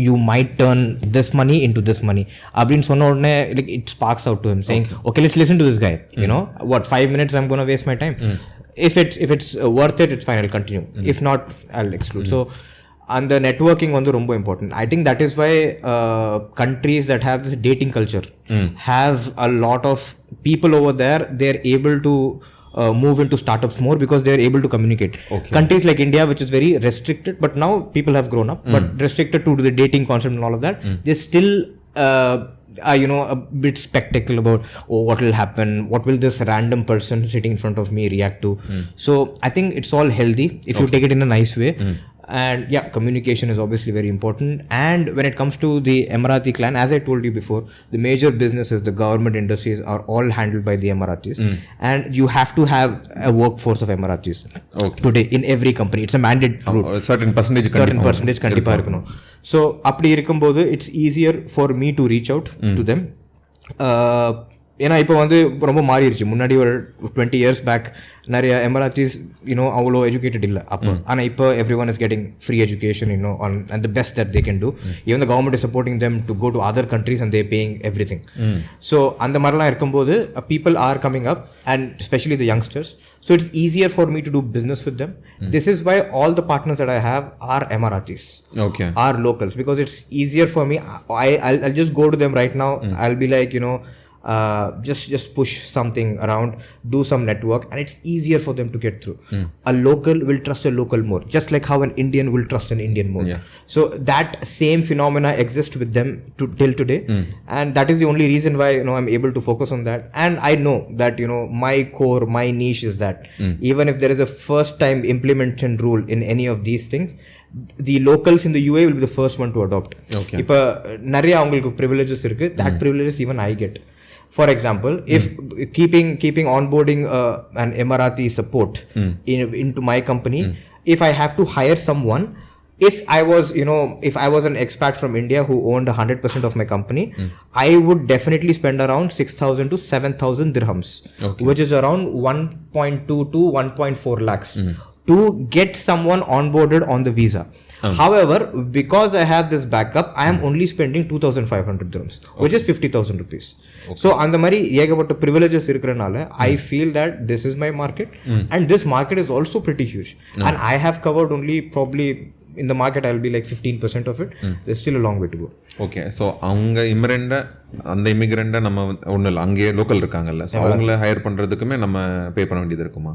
you might turn this money into this money abdin sonna odne, like it sparks out to him saying okay, let's listen to this guy. What 5 minutes I'm going to waste my time. If it's worth it, it's fine, I'll continue. If not, I'll exclude. So and the networking வந்து ரொம்ப important. I think that is why countries that have this dating culture have a lot of people over there. They're able to move into startups more because they are able to communicate. Countries like India, which is very restricted, but now people have grown up, but restricted to the dating concept and all of that, they still a bit spectacle about what will happen, what will this random person sitting in front of me react to. So I think it's all healthy if you take it in a nice way. And yeah, communication is obviously very important. And when it comes to the Emirati clan, as I told you before, the major businesses, the government industries are all handled by the Emiratis. And you have to have a workforce of Emiratis today in every company. It's a mandate route. A certain percentage kandipa irukano. So அப்படி இருக்கும்போது it's easier for me to reach out to them. ஏன்னா இப்போ வந்து ரொம்ப மாறிடுச்சு. முன்னாடி ஒரு 20 years back நிறைய எமராத்திஸ் அவ்வளோ எஜுகேட்டட் இல்லை அப்போ. ஆனால் இப்போ everyone is getting free education on and the best that they can do. Even the government is supporting them to go to other countries and they paying everything. So அந்த மாதிரிலாம் இருக்கும்போது people are coming up and specially the youngsters. So it's easier for me to do business with them. This is why all the partners that I have are Emiratis, are locals, because it's easier for me. I'll just go to them right now. I'll be like, just push something around, do some network, and it's easier for them to get through. A local will trust a local more, just like how an Indian will trust an Indian more. So that same phenomena exists with them till today, and that is the only reason why I'm able to focus on that. And I know that my core, my niche is that even if there is a first time implementation rule in any of these things, the locals in the UAE will be the first one to adopt. இப்ப நிறைய அவங்களுக்கு privileges இருக்கு. That privileges even I get. For example, if keeping onboarding an Emirati support into my company, if I have to hire someone, if I was an expat from India who owned 100% of my company, I would definitely spend around 6,000 to 7,000 dirhams, which is around 1.2 to 1.4 lakhs to get someone onboarded on the visa. However, because I have this backup, I am only spending 2,500 dirhams, which is 50,000 rupees. So அந்த மாதிரி ஏகப்பட்ட privileges இருக்கிறனால I feel that this is my market, and this market is also pretty huge, and I have covered only probably in the market I'll be like 15% of it. There's still a long way to go. Okay, so அவங்க அந்த இமிகிரண்ட்டை நம்ம ஒன்றும் இல்லை, அங்கேயே local இருக்காங்கல்ல, so அவங்கள higher பண்ணுறதுக்குமே நம்ம பே பண்ண வேண்டியது இருக்குமா?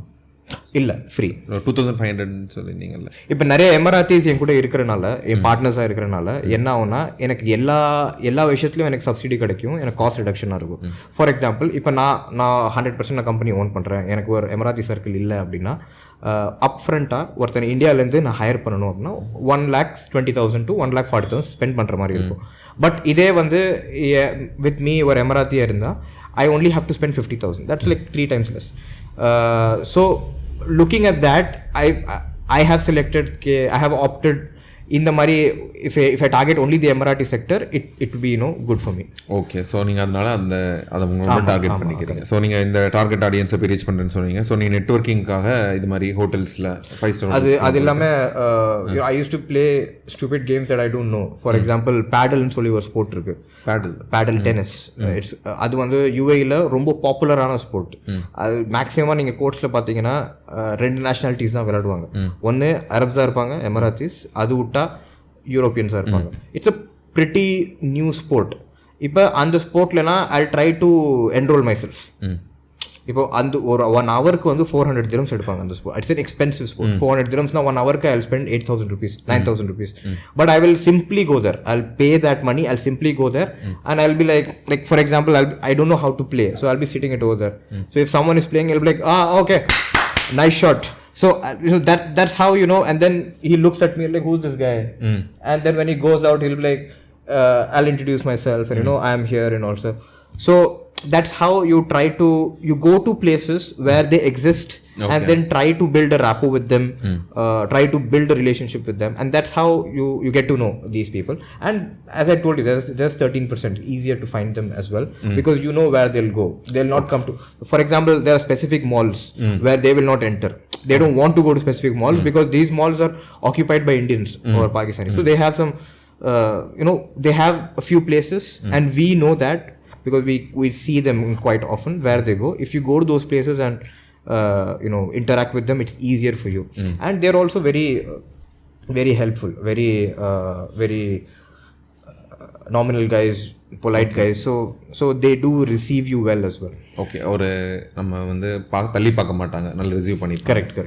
இல்லை, ஃப்ரீ. 2,500 சொல்லியிருந்தீங்கல்ல. இப்போ நிறைய எமராத்திஸ் என் கூட இருக்கிறனால, என் பார்ட்னர்ஸாக இருக்கிறனால என்ன ஆகும்னா, எனக்கு எல்லா விஷயத்துலையும் எனக்கு சப்சிடி கிடைக்கும், எனக்கு காஸ்ட் ரிடக்ஷனாக இருக்கும். ஃபார் எக்ஸாம்பிள், இப்போ நான் 100% நான் கம்பெனி ஓன் பண்ணுறேன், எனக்கு ஒரு எமராத்தி சர்க்கிள் இல்லை அப்படின்னா, அப் ஃப்ரண்ட்டாக ஒருத்தனை இந்தியாவிலேருந்து நான் ஹையர் பண்ணணும் அப்படின்னா 1,20,000 to 1,40,000 ஸ்பெண்ட் பண்ணுற மாதிரி இருக்கும். பட் இதே வந்து வித் மீ ஒரு எமராத்தியாக இருந்தால் I only have to spend 50,000. That's like 3 times less. So looking at that, I have selected, I have opted in the mari, if I target only the Emirati sector, it will be good for me. Okay, so நீங்க அதனால அதை உங்களோட target பண்ணிக்கிறீங்க. So நீங்கள் இந்த target ஆடியன்ஸை போய் reach பண்ணுறேன்னு சொன்னீங்க. ஸோ நீங்கள் நெட்வொர்க்கிங்காக இது மாதிரி ஹோட்டல்ஸில் 5 ஸ்டார் அது இல்லாமல் I used to play stupid games that I don't know. For example, paddleன்னு சொல்லி ஒரு ஸ்போர்ட் இருக்கு, paddle tennis. அது வந்து UAEல ரொம்ப பாப்புலரான ஸ்போர்ட். அது மேக்ஸிமமாக நீங்கள் கோர்ட்ஸில் பார்த்தீங்கன்னா 2 நேஷனாலிட்டிஸ் தான் விளையாடுவாங்க. ஒன்று அரப்ஸாக இருப்பாங்க, எமராத்திஸ், அது விட்டா யூரோப்பியன்ஸாக இருப்பாங்க. It's a pretty new sport. இப்போ அந்த ஸ்போர்ட்லனா I try to enrol myself. இப்போ அந்த ஒரு 1 ஹவருக்கு வந்து 400 dirhams எடுப்பாங்க அந்த sport. It's an expensive sport. 400 dirhams na 1 hour I'll spend 8,000 rupees, 9,000 rupees. But I will simply go there. I'll pay that money. I'll simply go there and I'll be like for example, I don't know how to play, so I'll be sitting it over there. So if someone is playing, I'll be like, okay, nice shot. So that's how, and then he looks at me like, who's this guy? And then when he goes out, he'll be like, I'll introduce myself and I am here and also. So that's how you go to places where they exist, and then try to build a rapport with them, try to build a relationship with them, and that's how you get to know these people. And as I told you, there's 13% easier to find them as well, because you know where they'll go. They'll not come to, for example, there are specific malls where they will not enter. They don't want to go to specific malls because these malls are occupied by Indians or Pakistanis. So they have some they have a few places, and we know that because we see them quite often where they go. If you go to those places and interact with them, it's easier for you. And they're also very very helpful, very nominal guys, polite guys, so they do receive you well as well. Okay, ஒரு நம்ம வந்து தள்ளி பார்க்க மாட்டாங்க, நல்லா receive பண்ணி. Correct.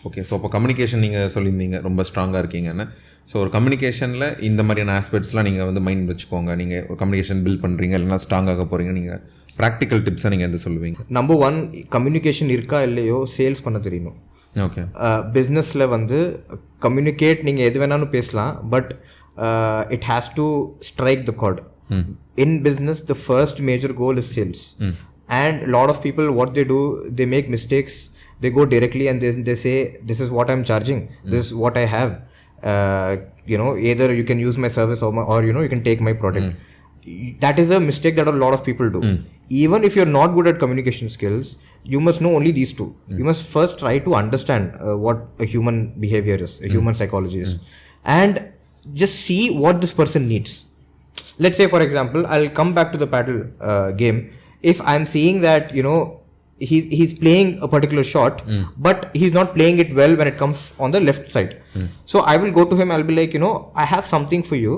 Okay, so அப்போ communication நீங்கள் சொல்லியிருந்தீங்க ரொம்ப ஸ்ட்ராங்காக இருக்கீங்கன்னு. ஸோ ஒரு கம்யூனிகேஷனில் இந்த மாதிரியான ஆஸ்பெக்ட்ஸ்லாம் நீங்கள் வந்து மைண்ட் வச்சுக்கோங்க. நீங்கள் ஒரு கம்யூனிகேஷன் பில்ட் பண்ணுறீங்க, இல்லைனா ஸ்ட்ராங்காக போகிறீங்க, நீங்கள் ப்ராக்டிக்கல் டிப்ஸை நீங்கள் எது சொல்லுவீங்க? நம்பர் 1, கம்யூனிகேஷன் இருக்கா இல்லையோ சேல்ஸ் பண்ண தெரியணும். ஓகே, பிஸ்னஸில் வந்து கம்யூனிகேட் நீங்கள் எது வேணாலும் பேசலாம், but it has to strike the card. In business the first major goal is sales. And a lot of people, what they do, they make mistakes. They go directly and they say, this is what I'm charging, this is what I have. Either you can use my service or you can take my product. That is a mistake that a lot of people do. Even if you're not good at communication skills, you must know only these two. You must first try to understand what a human behavior is, a human psychology is, and just see what this person needs. Let's say, for example, I'll come back to the paddle game. If I'm seeing that he's playing a particular shot, but he's not playing it well when it comes on the left side, so I will go to him. I'll be like, I have something for you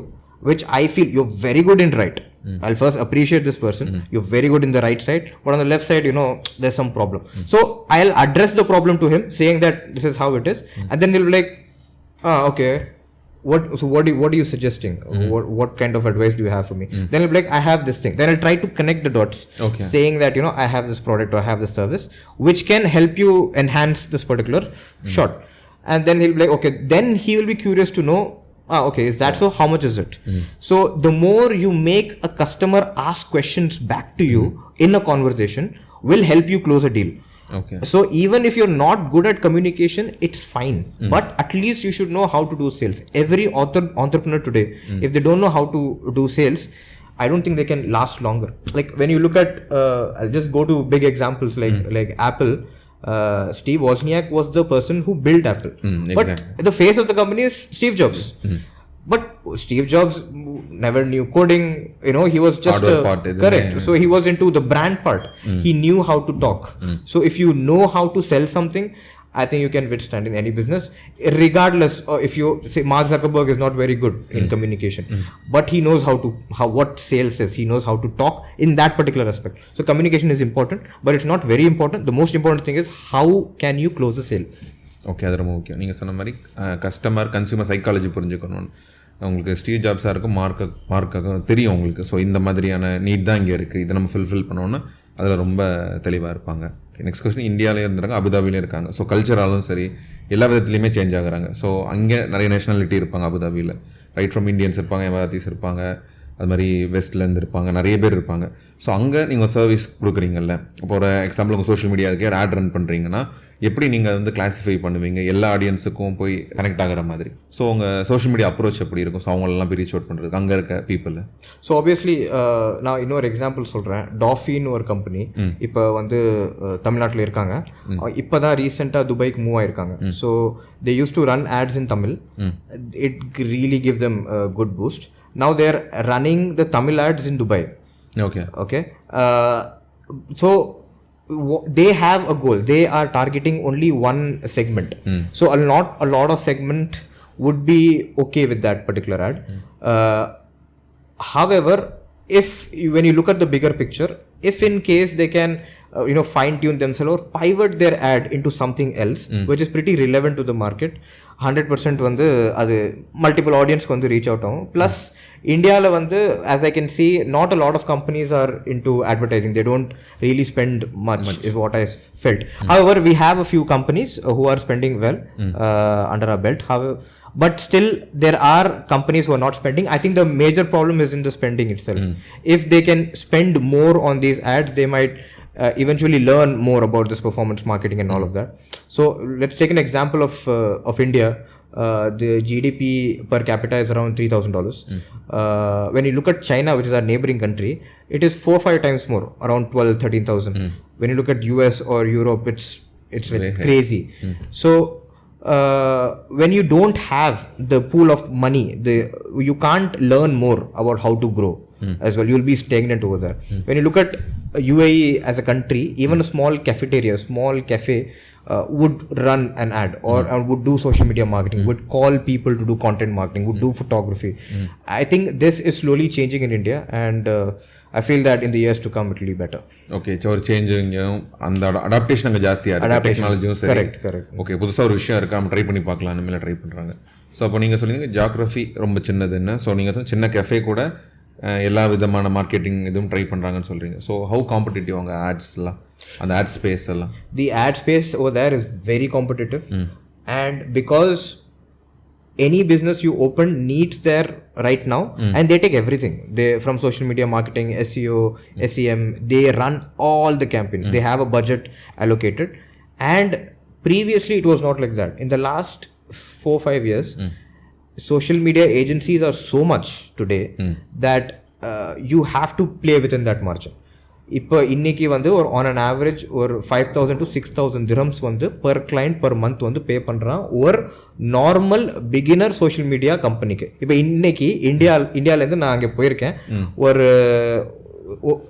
which I feel you're very good in right. I'll first appreciate this person. You're very good in the right side, but on the left side, there's some problem. So I'll address the problem to him, saying that this is how it is, and then he'll be like, okay, what are you suggesting? What kind of advice do you have for me? Then I'll be like, I have this thing. Then I'll try to connect the dots, saying that I have this product or I have this service which can help you enhance this particular shot. And then he'll be like, okay, then he will be curious to know, okay, is that so? How much is it? So the more you make a customer ask questions back to you in a conversation will help you close a deal. Okay. So even if you're not good at communication, it's fine. But at least you should know how to do sales. Every entrepreneur today, if they don't know how to do sales, I don't think they can last longer. Like when you look at, I'll just go to big examples like Apple. Steve Wozniak was the person who built Apple. But the face of the company is Steve Jobs. But Steve Jobs never knew coding, he was just correct. So he was into the brand part. He knew how to talk. So if you know how to sell something, I think you can withstand in any business, regardless. If you say Mark Zuckerberg is not very good in communication, but he knows what sales is. He knows how to talk in that particular aspect. So communication is important, but it's not very important. The most important thing is how can you close a sale. Okay, அது ரொம்ப முக்கியம். நீங்கள் சொன்ன மாதிரி consumer psychology புரிஞ்சுக்கணும். உங்களுக்கு Steve ஜாப்ஸாக இருக்கும், மார்க்காக தெரியும் உங்களுக்கு. ஸோ இந்த மாதிரியான நீட் தான் இங்கே இருக்குது, இதை நம்ம ஃபுல்ஃபில் பண்ணோன்னா அதில் ரொம்ப தெளிவாக இருப்பாங்க. நெக்ஸ்ட் கொஸ்டின், இந்தியாவிலேயும் இருந்துறாங்க, அபுதாபிலையும் இருக்காங்க. ஸோ கல்ச்சராலும் சரி எல்லா விதத்துலையுமே சேஞ்ச் ஆகுறாங்க. ஸோ அங்கே நிறைய நேஷனாலிட்டி இருப்பாங்க அபுதாபியில். ரைட் ஃப்ரம் இந்தியன்ஸ் இருப்பாங்க, எமராத்திஸ் இருப்பாங்க, அது மாதிரி வெஸ்ட்லேருந்து இருப்பாங்க, நிறைய பேர் இருப்பாங்க. ஸோ அங்கே நீங்கள் சர்வீஸ் கொடுக்குறீங்கல்ல, இப்போ ஒரு எக்ஸாம்பிள் உங்கள் சோஷியல் மீடியா அதுக்கே ஆட் ரன் பண்ணுறீங்கன்னா எப்படி நீங்கள் வந்து கிளாஸிஃபை பண்ணுவீங்க எல்லா ஆடியன்ஸுக்கும் போய் கனெக்ட் ஆகிற மாதிரி? ஸோ உங்கள் சோஷியல் மீடியா அப்ரோச் எப்படி இருக்கும்? ஸோ அவங்களெல்லாம் போய் ரீச் அவுட் பண்ணுறதுக்கு அங்கே இருக்க பீப்புள். ஸோ ஆப்வியஸ்லி நான் இன்னொரு எக்ஸாம்பிள் சொல்கிறேன். டாஃபின்னு ஒரு கம்பெனி இப்போ வந்து தமிழ்நாட்டில் இருக்காங்க. இப்போ தான் ரீசெண்டாக துபாய்க்கு மூவ் ஆயிருக்காங்க. So they used to run ads in Tamil. It really give them good boost. Now they are running the Tamil ads in Dubai. Okay. So they have a goal. They are targeting only one segment. So a lot of segment would be okay with that particular ad. However, when you look at the bigger picture, if in case they can fine tune themselves or pivot their ad into something else which is pretty relevant to the market, 100% வந்து அது multiple audience வந்து reach out ஆகும். Plus Indiaல வந்து as I can see not a lot of companies are into advertising. They don't really spend much is what I felt. However, we have a few companies who are spending well under our belt. However, but still there are companies who are not spending. I think the major problem is in the spending itself. If they can spend more on these ads, they might eventually learn more about this performance marketing and all of that. So let's take an example of India. The GDP per capita is around $3,000. When you look at China, which is our neighboring country, it is 4-5 times more, around 12,000-13,000. When you look at US or Europe, it's crazy. So when you don't have the pool of money, you can't learn more about how to grow as well. You'll be stagnant over there. When you look at UAE as a country, even a small cafeteria, small cafe would run an ad or would do social media marketing, would call people to do content marketing, would do photography. I think this is slowly changing in India, and I feel that in the years to come it will be better. Okay, so changing and the adaptation அங்க ஜாஸ்தியா இருக்கு, டெக்னாலஜியும் சரி. Correct. Okay, புதுசா ஒரு விஷயம் இருக்கு, நம்ம try பண்ணி பார்க்கலாம், நம்ம ட்ரை பண்றாங்க. ஸோ அப்போ நீங்கள் சொல்லிங்க ஜியாகிரஃபி ரொம்ப சின்னதுன்னு. ஸோ நீங்கள் சின்ன கெஃபே கூட எல்லா விதமான மார்க்கெட்டிங் இதுவும் ட்ரை பண்ணுறாங்கன்னு சொல்கிறீங்க. ஸோ ஹவு காம்படிட்டிவ் அவங்க ஆட்ஸ்லாம், அந்த ஆட் ஸ்பேஸ் எல்லாம்? The ad space over there is very competitive, and because any business you open needs there right now, and they take everything. They from social media marketing, SEO, SEM, they run all the campaigns. They have a budget allocated, and previously it was not like that. In the last 4-5 years, social media agencies are so much today that you have to play within that margin. இப்போ இன்னைக்கு வந்து ஒரு on an average ஒரு 5,000 to 6,000 dirhams வந்து per client per month வந்து பே பண்ணுறான் ஒரு normal beginner social media கம்பெனிக்கு. இப்போ இன்னைக்கு இந்தியாவிலேருந்து நான் அங்கே போயிருக்கேன்,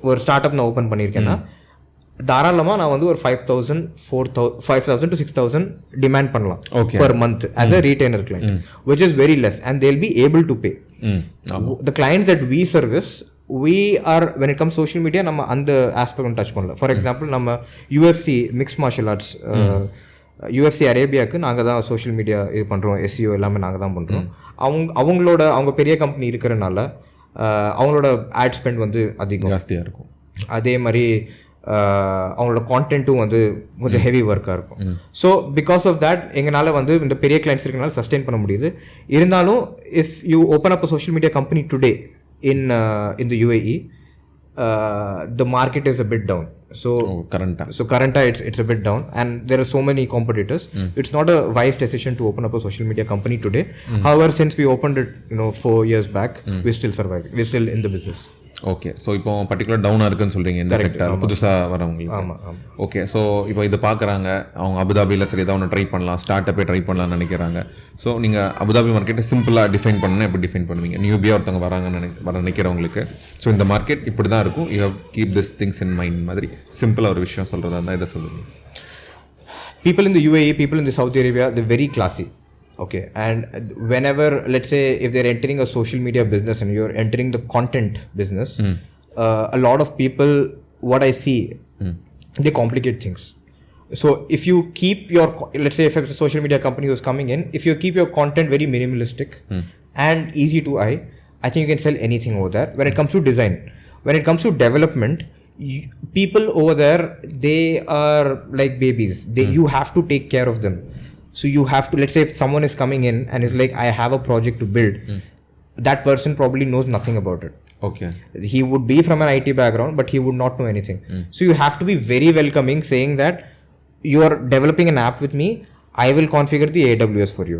ஒரு ஸ்டார்ட் அப் நான் ஓப்பன் பண்ணியிருக்கேன்னா தாராளமாக நான் வந்து ஒரு 5,000 to 6,000 டிமாண்ட் பண்ணலாம் per month as a retainer client, which is very less, and they'll be able to pay. The clients that we service, we are, when it comes social media, நம்ம அந்த aspect touch பண்ணல. For example நம்ம UFC mixed martial arts, UFC அரேபியாவுக்கு நாங்கள் தான் social media இது பண்ணுறோம், SEO எல்லாமே நாங்கள் தான் பண்ணுறோம். அவங்க பெரிய கம்பெனி இருக்கிறனால அவங்களோட ஆட் ஸ்பெண்ட் வந்து அதிகம் ஜாஸ்தியாக இருக்கும். அதே மாதிரி அவங்களோட கான்டென்ட்டும் வந்து கொஞ்சம் ஹெவி ஒர்க்காக இருக்கும். ஸோ பிகாஸ் ஆஃப் தேட் எங்களால் வந்து இந்த பெரிய கிளைண்ட்ஸ் இருக்கனால சஸ்டெயின் பண்ண முடியுது. இருந்தாலும் if you open up a social media company today in the UAE, the market is a bit down. So current it's a bit down, and there are so many competitors. It's not a wise decision to open up a social media company today. However, since we opened it 4 years back, we're still surviving, we're still in the business. Okay, so இப்போ particular டவுனாக இருக்குன்னு சொல்கிறீங்க இந்த sector புதுசாக வரவங்களுக்கு. ஆமாம். Okay, so இப்போ இது பார்க்குறாங்க, அவங்க அபுதாபியில் சரி ஏதாவது ஒன்று ட்ரை பண்ணலாம், ஸ்டார்ட் அப்பே ட்ரை பண்ணலாம்னு நினைக்கிறாங்க. ஸோ நீங்கள் அபுதாபி மார்க்கெட்டை சிம்பிளாக டிஃபைன் பண்ணணும், எப்படி டிஃபைன் பண்ணுவீங்க? நியூபியாக ஒருத்தவங்க வர நினைக்கிறவங்களுக்கு ஸோ இந்த மார்க்கெட் இப்படி தான் இருக்கும், you have keep this things in mind மாதிரி சிம்பிளாக ஒரு விஷயம் சொல்கிறதா இருந்தால் இதை சொல்லுங்கள். People in the UAE, people in the Saudi Arabia, they're very classy. Okay, and whenever, let's say if they're entering a social media business and you're entering the content business, a lot of people, what I see, they complicate things. So if you keep your, let's say if it's a social media company who's coming in, if you keep your content very minimalistic and easy to eye, I think you can sell anything over there. When it comes to design, when it comes to development, people over there, they are like babies. You have to take care of them. So you have to, let's say if someone is coming in and is like, I have a project to build, that person probably knows nothing about it. Okay. He would be from an IT background, but he would not know anything. So you have to be very welcoming, saying that you are developing an app with me, I will configure the AWS for you.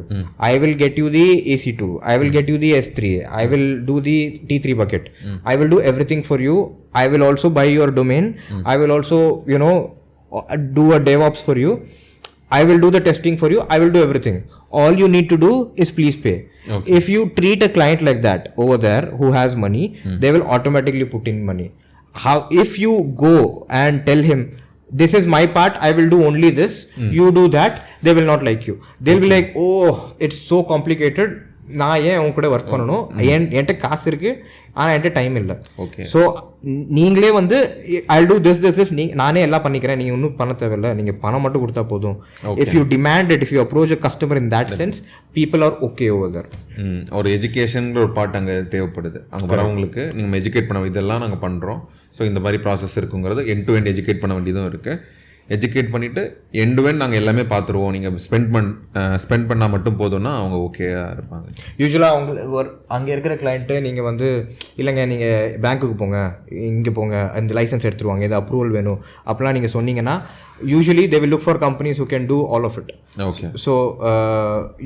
I will get you the EC2. I will get you the S3. I will do the T3 bucket. I will do everything for you. I will also buy your domain. I will also, do a DevOps for you. I will do the testing for you. I will do everything. All you need to do is please pay. Okay. If you treat a client like that over there who has money, they will automatically put in money. If you go and tell him, this is my part, I will do only this, you do that, they will not like you. They'll be like, oh, it's so complicated, நான் ஏன் உங்க கூட work பண்ணணும், என்கிட்ட காசு இருக்கு ஆனால் என்கிட்ட டைம் இல்லை. ஓகே. ஸோ நீங்களே வந்து ஐ டூ திஸ் நானே எல்லாம் பண்ணிக்கிறேன், நீங்கள் ஒன்றும் பண்ண தேவையில்லை, நீங்கள் பணம் மட்டும் கொடுத்தா போதும். If you demand it, if you approach a customer in that sense, people are okay over தர். ஒரு எஜுகேஷன் ஒரு பார்ட் அங்கே தேவைப்படுது. அங்கே வரவங்களுக்கு நீங்கள் எஜுகேட் பண்ண இதெல்லாம் நாங்கள் பண்ணுறோம், ஸோ இந்த மாதிரி ப்ராசஸ் இருக்குங்கிறது எண்ட் டு எண்ட் எஜுகேட் பண்ண வேண்டியதும் இருக்குது. எஜுகேட் பண்ணிவிட்டு எண்ட் டு எண்ட் நாங்கள் எல்லாமே பார்த்துருவோம், நீங்கள் ஸ்பெண்ட் பண்ணால் மட்டும் போதும்னா அவங்க ஓகேயாக இருப்பாங்க. யூஸ்வலாக அவங்க அங்கே இருக்கிற கிளைண்ட்டு நீங்கள் வந்து இல்லைங்க நீங்கள் பேங்க்குக்கு போங்க, இங்கே போங்க, இந்த லைசன்ஸ் எடுத்துருவாங்க, இது அப்ரூவல் வேணும் அப்படிலாம் நீங்கள் சொன்னீங்கன்னா usually they will look for companies who can do all of it. Okay. So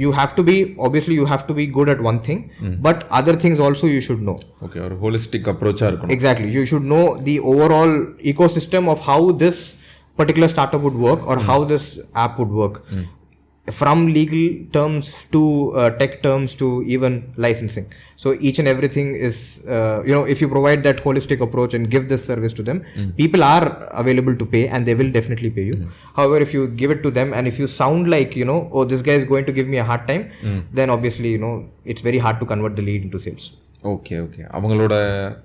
you have to be, obviously you have to be good at one thing, but other things also you should know. Okay, or holistic approach irukkum. Exactly, you should know the overall ecosystem of how this particular startup would work or how this app would work. From legal terms to tech terms to even licensing. So each and everything is, if you provide that holistic approach and give this service to them, people are available to pay and they will definitely pay you. However, if you give it to them and if you sound like, oh, this guy is going to give me a hard time, then obviously, it's very hard to convert the lead into sales. Okay okay. அவங்களோட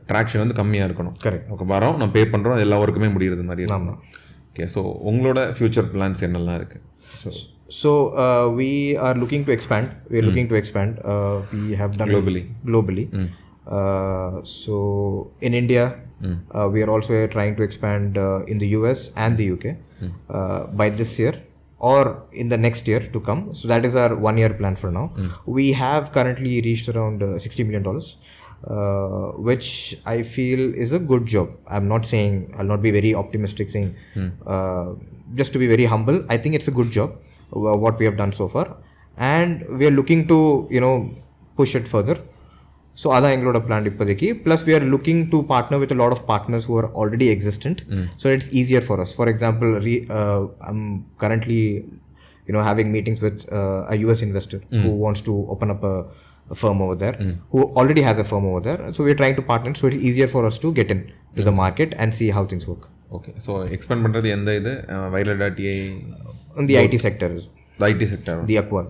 traction வந்து கம்மியாக இருக்கணும். Correct. Okay, வரோம், நான் பே பண்ணுறோம், எல்லா ஒர்க்குமே முடிகிறது மாதிரி. ஆமாம். ஓகே. ஸோ உங்களோட ஃபியூச்சர் பிளான்ஸ் என்னெல்லாம் இருக்குது? So we are looking to expand. We are looking to expand. We have done globally. So in India, we are also trying to expand in the US and the UK by this year or in the next year to come. So that is our 1 year plan for now. We have currently reached around $60 million, which I feel is a good job. I'm not saying, I'll not be very optimistic saying, just to be very humble, I think it's a good job what we have done so far, and we are looking to push it further. So adha engaloda plan ippadiki. Plus we are looking to partner with a lot of partners who are already existent, so it's easier for us. For example, I'm currently having meetings with a US investor who wants to open up a firm over there, who already has a firm over there. So we are trying to partner, so it's easier for us to get in to the market and see how things work. Okay, so expand பண்றது எந்த இது viral.ai in the IT sector is the IT sector, the Aqua.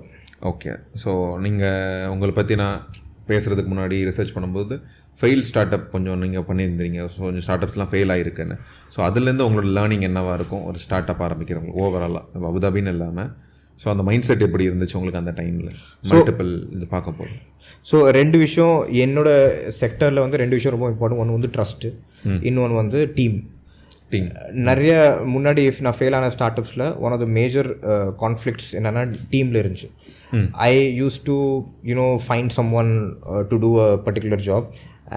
Okay. So நீங்கள் உங்களை பற்றி நான் பேசுகிறதுக்கு முன்னாடி research பண்ணும்போது ஃபெயில் ஸ்டார்ட் அப் கொஞ்சம் நீங்கள் பண்ணியிருந்தீங்க. ஸோ கொஞ்சம் ஸ்டார்ட் அப்ஸ்லாம் ஃபெயில் ஆகிருக்குன்னு. ஸோ அதுலேருந்து உங்களோட லேர்னிங் என்னவாக இருக்கும் ஒரு ஸ்டார்ட் அப் ஆரம்பிக்கிறவங்க ஓவராலாக அபுதாபின்னு இல்லாமல்? ஸோ அந்த மைண்ட் செட் எப்படி இருந்துச்சு உங்களுக்கு அந்த டைமில் மல்டிபிள் இது பார்க்க போதும்? ஸோ 2 விஷயம் என்னோட செக்டரில் வந்து 2 விஷயம் ரொம்ப இம்பார்ட்டன்ட். ஒன்று வந்து ட்ரஸ்ட்டு, இன்னொன்று வந்து டீம். நிறைய முன்னாடி நான் ஃபெயில் ஆன ஸ்டார்ட் அப்ஸில் one of the major conflicts என்னென்னா டீமில் இருந்துச்சு. I used to find someone to do a particular job,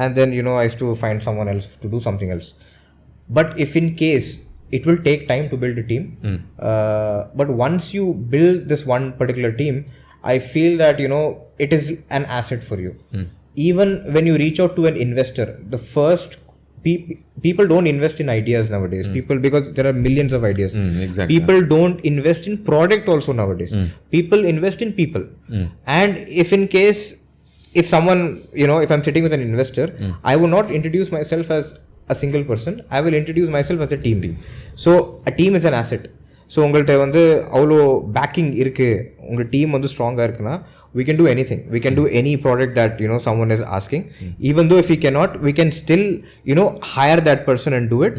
and then I used to find someone else to do something else. But if in case it will take time to build a team, but once you build this one particular team, I feel that it is an asset for you. Even when you reach out to an investor, the first people don't invest in ideas nowadays. Because there are millions of ideas. Exactly. People don't invest in product also nowadays. People invest in people. And if someone, if I'm sitting with an investor, I will not introduce myself as a single person. I will introduce myself as a team. So a team is an asset. So உங்கள்கிட்ட வந்து அவ்வளோ packing இருக்குது, உங்கள் team வந்து ஸ்ட்ராங்காக இருக்குன்னா we can do anything. We can do any product that someone is asking. Even though if we cannot, we can still hire that person and do it.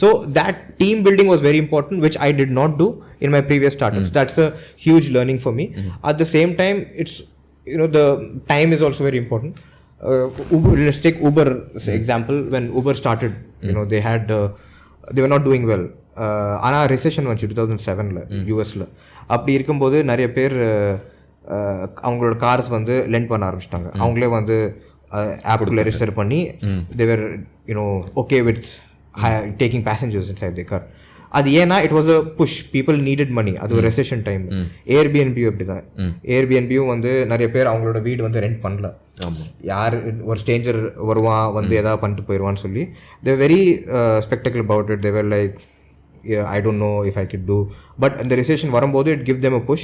So that team building was very important, which I did not do in my previous startups. That's a huge learning for me. At the same time, it's the time is also very important. Let's take Uber as an example. When Uber started, they were not doing well. ஆனால் recession வந்துச்சு 2007 யூஎஸில். அப்படி இருக்கும்போது நிறைய பேர் அவங்களோட cars வந்து lend பண்ண ஆரம்பிச்சிட்டாங்க. அவங்களே வந்து ஆப்புக்குள்ளே ரிஜிஸ்டர் பண்ணி they were okay with taking passengers inside the car. அது ஏன்னா it was a push, people needed money. அது ஒரு ரெசெஷன் டைம். ஏர்பிஎன்பியும் அப்படி தான். ஏர்பிஎன்பியும் வந்து நிறைய பேர் அவங்களோட வீடு வந்து ரெண்ட் பண்ணல. யார் ஒரு ஸ்ட்ரேஞ்சர் வருவான் வந்து எதாவது பண்ணிட்டு போயிடுவான்னு சொல்லி they were very spectacle about it. They were like, I don't know if I could do, but in the recession varumbodhu it give them a push,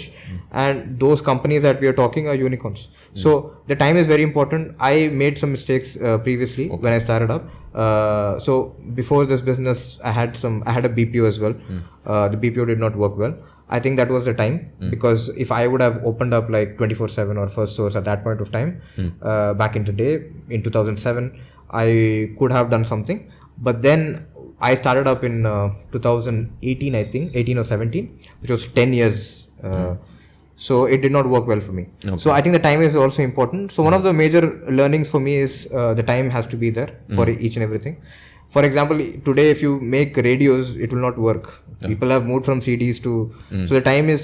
and those companies that we are talking are unicorns. So the time is very important. I made some mistakes previously when I started up. So before this business I had a BPO as well. The BPO did not work well. I think that was the time, because if I would have opened up like 24/7 or first source at that point of time, back in the day in 2007, I could have done something. But then I started up in 2018, I think 18 or 17, which was 10 years. So it did not work well for me. Okay. So I think the time is also important. So one of the major learnings for me is the time has to be there for each and everything. For example, today if you make radios, it will not work. People have moved from CDs to... So the time is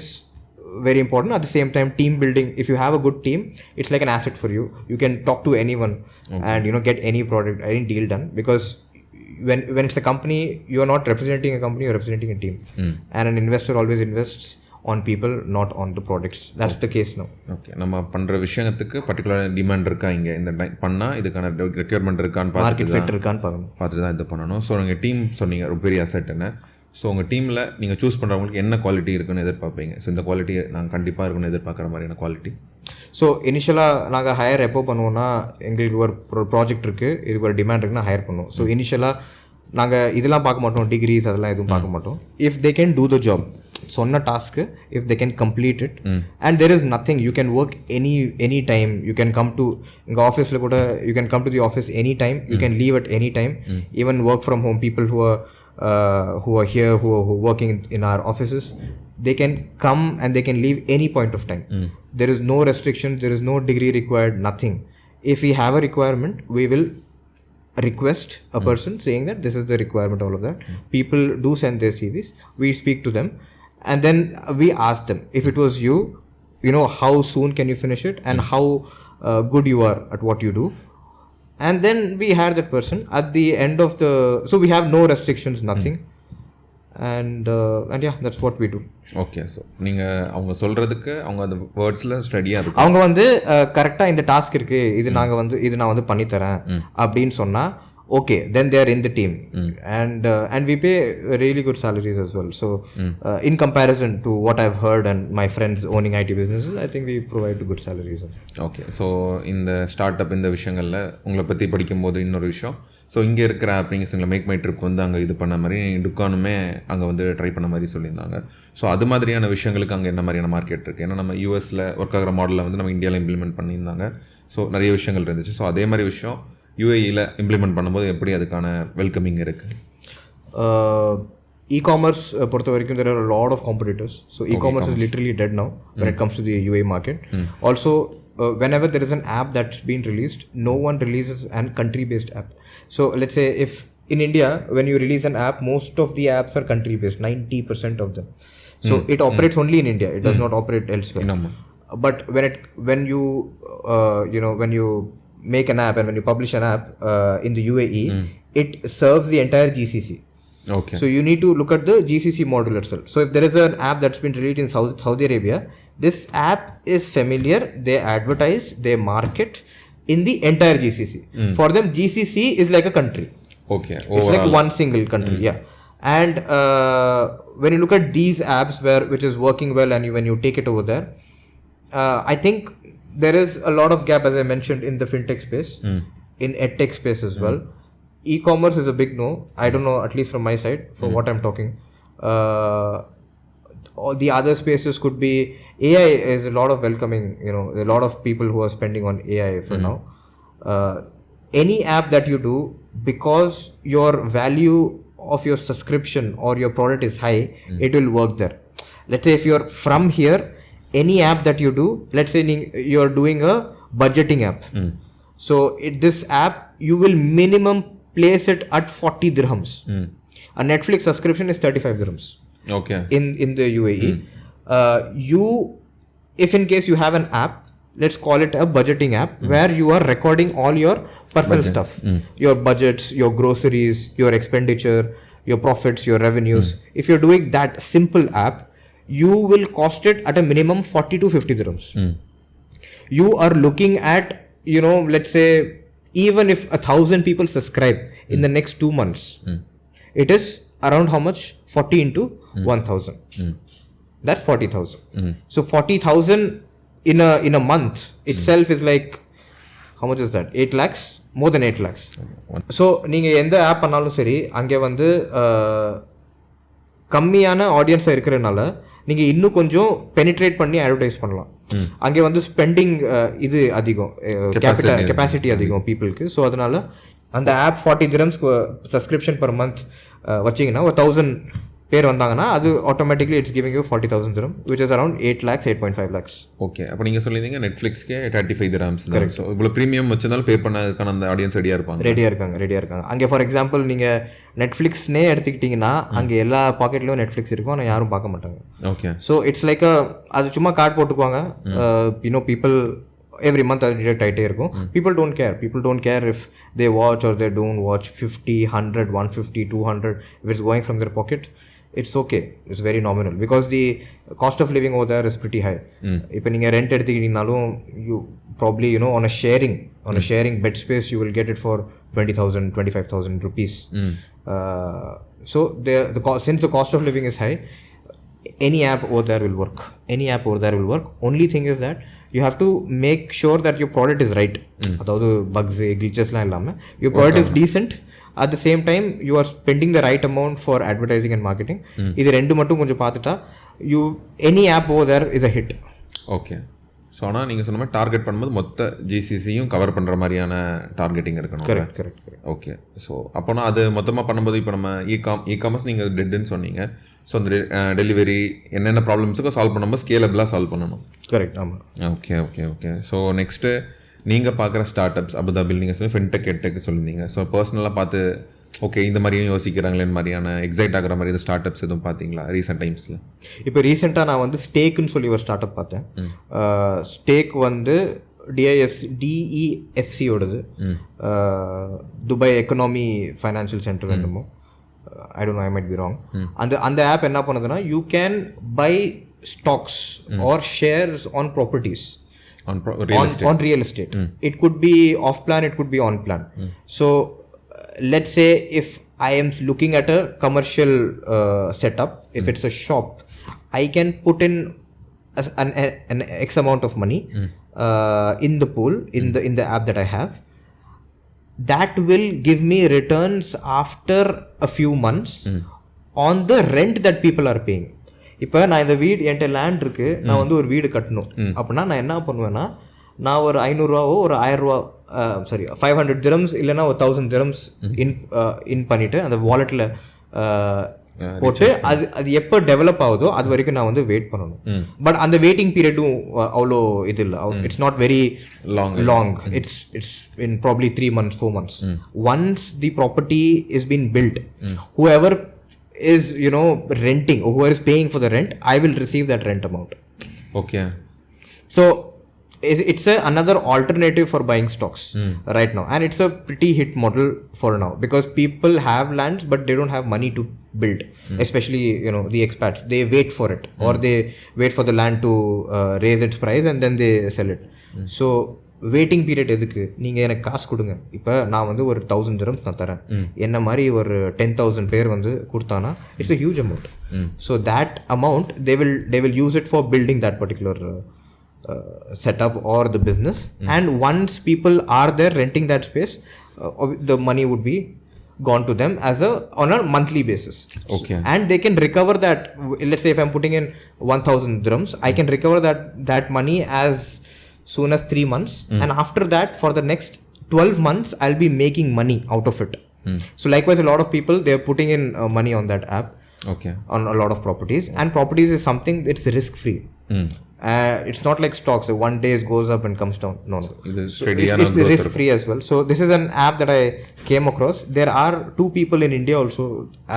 very important. At the same time, team building, if you have a good team, it's like an asset for you. You can talk to anyone and, you know, get any product, any deal done. Because when it's a company, you are not representing a company, you're representing a team. And an investor always invests on people, not on the products. That's the case now. Okay. நம்ம பண்ற விஷயத்துக்கு particular demand இருக்கா, இங்க இந்த பண்ணா இதுக்கான requirement இருக்கான்னு market fit இருக்கான்னு பார்த்துட்டு தான் இது பண்ணணும். ஸோ நீங்கள் டீம் சொன்னீங்க ஒரு பெரிய அசெட் என்ன. ஸோ உங்கள் டீமில் நீங்கள் சூஸ் பண்ணுறவங்களுக்கு என்ன குவாலிட்டி இருக்குன்னு எதிர்பார்ப்பீங்க? ஸோ இந்த குவாலிட்டி நாங்கள் கண்டிப்பாக இருக்குன்னு எதிர்பார்க்குற மாதிரியான குவாலிட்டி. ஸோ இனிஷியலாக நாங்கள் ஹையர் எப்போ பண்ணுவோம்னா, எங்களுக்கு ஒரு ப்ராஜெக்ட் இருக்குது, இதுக்கு ஒரு டிமாண்ட் இருக்குன்னா ஹையர் பண்ணுவோம். ஸோ இனிஷியலாக நாங்கள் இதெல்லாம் பார்க்க மாட்டோம், டிகிரிஸ் அதெல்லாம் எதுவும் பார்க்க மாட்டோம். If they can do the job, சொன்ன டாஸ்க்கு if they can complete it, and there is nothing, you can work any time. You can come to எங்கள் ஆஃபீஸில் கூட, you can come to the office any time, you can leave at any time. Even work from home people who are here, who are working in our offices, they can come and they can leave any point of time. There is no restrictions, there is no degree required, nothing. If we have a requirement, we will request a person saying that this is the requirement, all of that. People do send their CVs, we speak to them, and then we ask them, if it was you, you know, how soon can you finish it, and how good you are at what you do. And then we hire that person at the end of the... So we have no restrictions, nothing. And yeah, that's what we do. Okay. So நீங்கள் அவங்க சொல்கிறதுக்கு அவங்க அந்த வேர்ட்ஸில் ஸ்டடியாக இருக்கும். அவங்க வந்து கரெக்டாக இந்த டாஸ்க் இருக்குது, இது நாங்கள் வந்து இது நான் வந்து பண்ணித்தரேன் அப்படின்னு சொன்னால், okay, then they are in the team. And we pay really good salaries as well. So in comparison to what I've heard and my friends owning IT businesses, I think we provide good salaries. Okay. So இந்த start up இந்த விஷயங்களில் உங்களை பற்றி படிக்கும்போது இன்னொரு விஷயம், so இங்கே இருக்கிற ஆப் நீங்கள் சொன்ன மேக் மை ட்ரிப் வந்து அங்கே இது பண்ண மாதிரி, டுக்கானுமே அங்கே வந்து ட்ரை பண்ண மாதிரி சொல்லியிருந்தாங்க. ஸோ அது மாதிரியான விஷயங்களுக்கு அங்கே என்ன மாதிரியான மார்க்கெட் இருக்குது? ஏன்னா நம்ம யூஎஸில் ஒர்க் ஆகிற மாடலில் வந்து நம்ம இந்தியாவில் இம்ப்ளிமெண்ட் பண்ணியிருந்தாங்க. ஸோ நிறைய விஷயங்கள் இருந்துச்சு. ஸோ அதே மாதிரி விஷயம் UAEல இம்ப்ளிமெண்ட் பண்ணும்போது எப்படி அதுக்கான வெல்கமிங் இருக்குது? E-commerce பொறுத்த வரைக்கும் there are a lot of competitors. So e-commerce is literally dead now when it comes to the UAE market. Also, whenever there is an app that's been released, no one releases an country-based app. So let's say if in India, when you release an app, most of the apps are country-based, 90% of them. So it operates only in India. It does not operate elsewhere. But when you make an app and when you publish an app in the UAE, it serves the entire GCC. Okay. So you need to look at the GCC model itself. So if there is an app that's been released in Saudi Arabia, this app is familiar, they advertise, they market in the entire GCC. For them, GCC is like a country. Okay. Overall. It's like one single country. Yeah. And when you look at these apps which is working well, and when you take it over there, I think there is a lot of gap, as I mentioned, in the fintech space, in edtech space as well. E-commerce is a big no. I don't know, at least from my side, from what I'm talking. All the other spaces could be... AI is a lot of welcoming, you know, a lot of people who are spending on AI for now. Any app that you do, because your value of your subscription or your product is high, it will work there. Let's say if you're from here, any app that you do, let's say you're doing a budgeting app. So this app, you will minimum place it at 40 dirhams. A Netflix subscription is 35 dirhams. Okay. In the UAE. If in case you have an app, let's call it a budgeting app, where you are recording all your personal stuff, your budgets, your groceries, your expenditure, your profits, your revenues. If you're doing that simple app, you will cost it at a minimum 40 to 50 dirhams. You are looking at, you know, let's say, even if 1,000 people subscribe in the next 2 months, it is around how much? 40 into 1,000. That's 40,000. So 40,000 in a month itself is like, how much is that? 8 lakhs? More than 8 lakhs. So நீங்க எந்த app பண்ணாலும் சரி, அங்கே வந்து கம்மியான ஆடியன்ஸாக இருக்கிறதுனால நீங்கள் இன்னும் கொஞ்சம் பெனிட்ரேட் பண்ணி அட்வர்டைஸ் பண்ணலாம். அங்கே வந்து ஸ்பெண்டிங் இது அதிகம், கெப்பாசிட்டி அதிகம் பீப்புளுக்கு. ஸோ அதனால அந்த app 40 dirhams subscription per month வச்சிங்கன்னா ஒரு 1000 பேர் வந்தாங்கன்னா அது automatically it's giving you 40,000 dirham which is around 8 lakhs 8.5 lakhs. Okay, அப்போ நீங்கள் சொல்லியிருந்தீங்க நெட்ஃப்ளிக்ஸ்க்கே 35 dirhams தான். ஸோ இவ்வளோ ப்ரீமியம் வச்சதாலும் பே பண்ணதுக்கான அந்த ஆடியன்ஸ் ரெடியாக இருக்காங்க. அங்கே ஃபார் எக்ஸாம்பிள் நீங்கள் நெட்ஃப்ளிக்ஸ்னே எடுத்துக்கிட்டிங்கன்னா அங்கே எல்லா பாக்கெட்லேயும் நெட்ஃப்ளிக்ஸ் இருக்கும், ஆனால் யாரும் பார்க்க மாட்டாங்க. ஓகே, ஸோ இட்ஸ் லைக் அது சும்மா கார்டு போட்டுக்குவாங்க. பீப்புள் every month அது டிடெக்ட் ஆகிட்டே இருக்கும். people don't care if they watch or they don't watch 50, 100, 150, 200 if it's going from their pocket. It's okay, it's very nominal because the cost of living over there is pretty high. இப்போ நீங்கள் rent எடுத்துக்கிட்டீங்கனாலும் you probably on a sharing bed space you will get it for 20,000 25,000 rupees. So since the cost of living is high, any app over there will work. Only thing is that you have to make sure that your product is right. அதாவது bugs glitchesலாம் இல்லாமல் your product is decent. At the same time you are spending the right amount for advertising and marketing. இது ரெண்டு மட்டும் கொஞ்சம் பார்த்துட்டா any app over there is a hit. Okay, so ஆனால் நீங்கள் சொன்ன மாதிரி டார்கெட் பண்ணும்போது மொத்த ஜிசிசியும் கவர் பண்ணுற மாதிரியான டார்கெட்டிங் இருக்கணும். கரெக்ட். ஓகே, ஸோ அப்போனா அது மொத்தமாக பண்ணும்போது இப்போ நம்ம இ-காமர்ஸ் நீங்கள் டெட்டுன்னு சொன்னீங்க. ஸோ அந்த டெலிவரி என்னென்ன ப்ராப்ளம்ஸுக்கோ சால்வ் பண்ணும்போது ஸ்கேலபிளாக சால்வ் பண்ணணும். கரெக்ட், ஆமாம். ஓகே. ஸோ நெக்ஸ்ட்டு நீங்கள் பார்க்குற ஸ்டார்ட் அப்ஸ் அபுதாபியில் நீங்கள் சொல்லி ஃபின்டெக் சொல்லியிருந்தீங்க. ஸோ பர்சனலாக பார்த்து ஓகே இந்த மாதிரியும் யோசிக்கிறாங்களேன்னு மாதிரியான எக்ஸைட் ஆகிற மாதிரி இது ஸ்டார்ட் அப்ஸ் எதுவும் பார்த்தீங்களா ரீசெண்ட் டைம்ஸில்? இப்போ ரீசெண்டாக நான் வந்து ஸ்டேக்குன்னு சொல்லி ஒரு ஸ்டார்ட் அப் பார்த்தேன். ஸ்டேக் வந்து DEFCயோடது, துபாய் எக்கனாமி ஃபைனான்சியல் சென்டர் என்னமோ, I don't know, I might be wrong. அந்த ஆப் என்ன பண்ணுதுன்னா you can buy stocks or shares on properties. On real estate. It could be off plan, it could be on plan. So let's say if I am looking at a commercial setup, if it's a shop, I can put in an X amount of money in the pool, in the app that I have. That will give me returns after a few months on the rent that people are paying. இப்போ நான் இந்த வீடு என்கிட்ட land இருக்குது, நான் வந்து ஒரு வீடு கட்டணும் அப்படின்னா நான் என்ன பண்ணுவேன்னா, நான் ஒரு 500 ஒரு 1000 500 dirhams இல்லைன்னா ஒரு 1000 dirhams இன் பண்ணிவிட்டு அந்த வாலெட்டில் போட்டு அது எப்போ டெவலப் ஆகுதோ அது வரைக்கும் நான் வந்து வெயிட் பண்ணணும். பட் அந்த வெயிட்டிங் பீரியடும் அவ்வளோ இது இல்லை, it's not very long. It's in probably 3 months 4 months. Once the property is been built, whoever is renting or whoever is paying for the rent, I will receive that rent amount. Okay, so it's another alternative for buying stocks right now, and it's a pretty hit model for now because people have lands but they don't have money to build, especially the expats. They wait for it or they wait for the land to raise its price and then they sell it. So waiting period எதுக்கு? நீங்கள் எனக்கு காசு கொடுங்க. இப்போ நான் வந்து ஒரு 1000 dirhams நான் தரேன், என்ன மாதிரி ஒரு 10,000 பேர் வந்து கொடுத்தானா it's a huge amount. So that amount they will use it for building that particular setup or the business. And once people are there renting that space, the money would be gone to them on a monthly basis. Okay. And they can recover that. Let's say if I'm putting in 1,000 dirhams, I can recover that money as soon as 3 months. And after that, for the next 12 months, I'll be making money out of it. So likewise, a lot of people, they're putting in money on that app. Okay. On a lot of properties. And properties is something that's risk free. It's not like stocks. One day it goes up and comes down. No. It's risk free as well. So this is an app that I came across. There are 2 people in India also,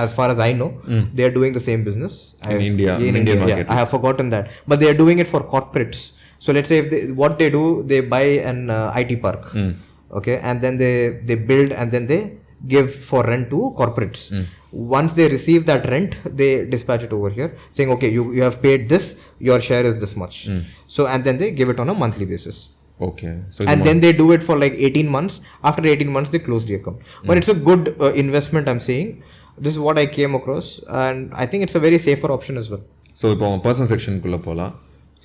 as far as I know. They are doing the same business. In India market. Yeah, I have forgotten that. But they are doing it for corporates. So let's say what they do, they buy an IT park. Okay, and then they build and then they give for rent to corporates. Once they receive that rent, they dispatch it over here saying, okay, you have paid this, your share is this much. So and then they give it on a monthly basis. Okay. So and then they do it for like 18 months. After 18 months, they close the account. But it's a good investment, I'm saying. This is what I came across, and I think it's a very safer option as well. So இப்போ person செக்ஷனுக்குள்ளே போகலாம்.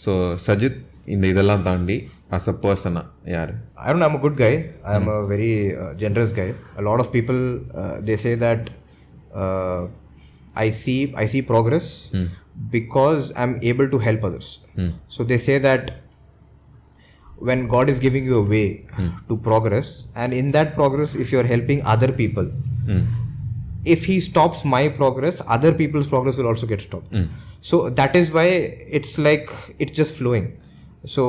So Sajith இந்த இதெல்லாம் தாண்டி as a பர்சனா யார்? I don't know, I'm a good guy. I'm a very generous guy. A lot of people, they say that I see progress because I'm able to help others. So they say that when God is giving you a way to progress, and in that progress, if you're helping other people, if he stops my progress, other people's progress will also get stopped. So that is why it's like it's just flowing. So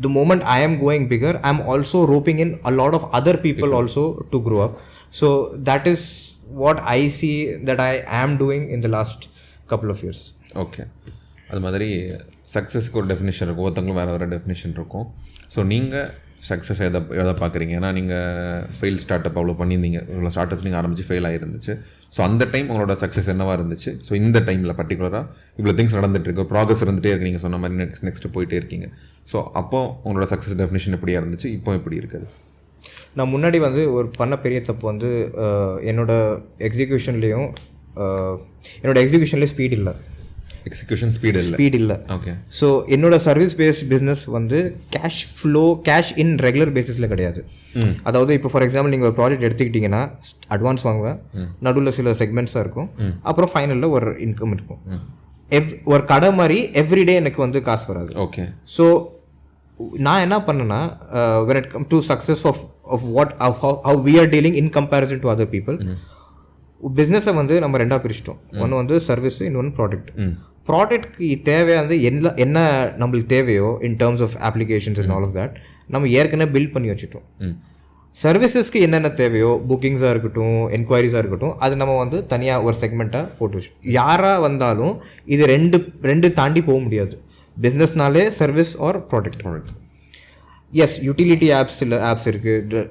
the moment I am going bigger, I'm also roping in a lot of other people also to grow up. So that is what I see that I am doing in the last couple of years. Okay, அது மாதிரி சக்ஸஸ்க்கு ஒரு definition இருக்கும், ஒருத்தவங்களும் வேறு வேறு definition இருக்கும். So நீங்கள் success எதை பார்க்குறீங்க? ஏன்னா நீங்கள் ஃபெயில் ஸ்டார்ட் அப் அவ்வளோ பண்ணியிருந்தீங்க, இவ்வளோ ஸ்டார்ட் அப் நீங்கள் ஆரம்பித்து ஃபெயில் ஆகிருந்துச்சு. ஸோ அந்த டைம் உங்களோட சக்ஸஸ் என்னவாக இருந்துச்சு? ஸோ இந்த டைமில் பர்டிகுலராக இவ்வளோ திங்ஸ் நடந்துகிட்ருக்கு, ப்ராக்ரஸ் இருந்துகிட்டே இருக்கு, நீங்கள் சொன்ன மாதிரி நெக்ஸ்ட்டு போயிட்டே இருக்கீங்க. ஸோ அப்போது உங்களோட சக்ஸஸ் டெஃபினேஷன் எப்படியா இருந்துச்சு, இப்போ எப்படி இருக்குது? நான் முன்னாடி வந்து ஒரு பண்ண பெரிய தப்பு வந்து என்னோடய எக்ஸிக்யூஷன்லேயும் ஸ்பீட் இல்லை. எக்ஸிக்யூஷன் ஸ்பீட் இல்லை. ஓகே. ஸோ என்னோட சர்வீஸ் பேஸ்ட் பிஸ்னஸ் வந்து கேஷ் இன் ரெகுலர் பேசிஸில் கிடையாது. அதாவது இப்போ ஃபார் எக்ஸாம்பிள் நீங்கள் ஒரு ப்ராஜெக்ட் எடுத்துக்கிட்டிங்கன்னா அட்வான்ஸ் வாங்குவேன், நடுவில் சில செக்மெண்ட்ஸாக இருக்கும், அப்புறம் ஃபைனலில் ஒரு இன்கம் இருக்கும். ஒரு கடை மாதிரி எவ்ரிடே எனக்கு வந்து காசு வராது. ஓகே. ஸோ நான் என்ன பண்ணேன்னா when it comes to success of what how we are dealing in comparison to other people, பிஸ்னஸை வந்து நம்ம ரெண்டாக பிரிச்சிட்டோம். ஒன்று வந்து சர்வீஸ், இன்னொன்று ப்ராடக்ட். ப்ராடக்ட்க்கு தேவையானது என்ன நம்மளுக்கு தேவையோ in terms of applications and all of that நம்ம ஏற்கனவே பில்ட் பண்ணி வச்சுட்டோம். சர்வீசஸ்க்கு என்னென்ன தேவையோ, புக்கிங்ஸாக இருக்கட்டும், என்கொயரிஸாக இருக்கட்டும், அது நம்ம வந்து தனியாக ஒரு செக்மெண்ட்டாக போட்டு வச்சு யாராக வந்தாலும் இது ரெண்டு தாண்டி போக முடியாது. பிஸ்னஸ்னாலே service or product. Yes, utility apps இருக்குது,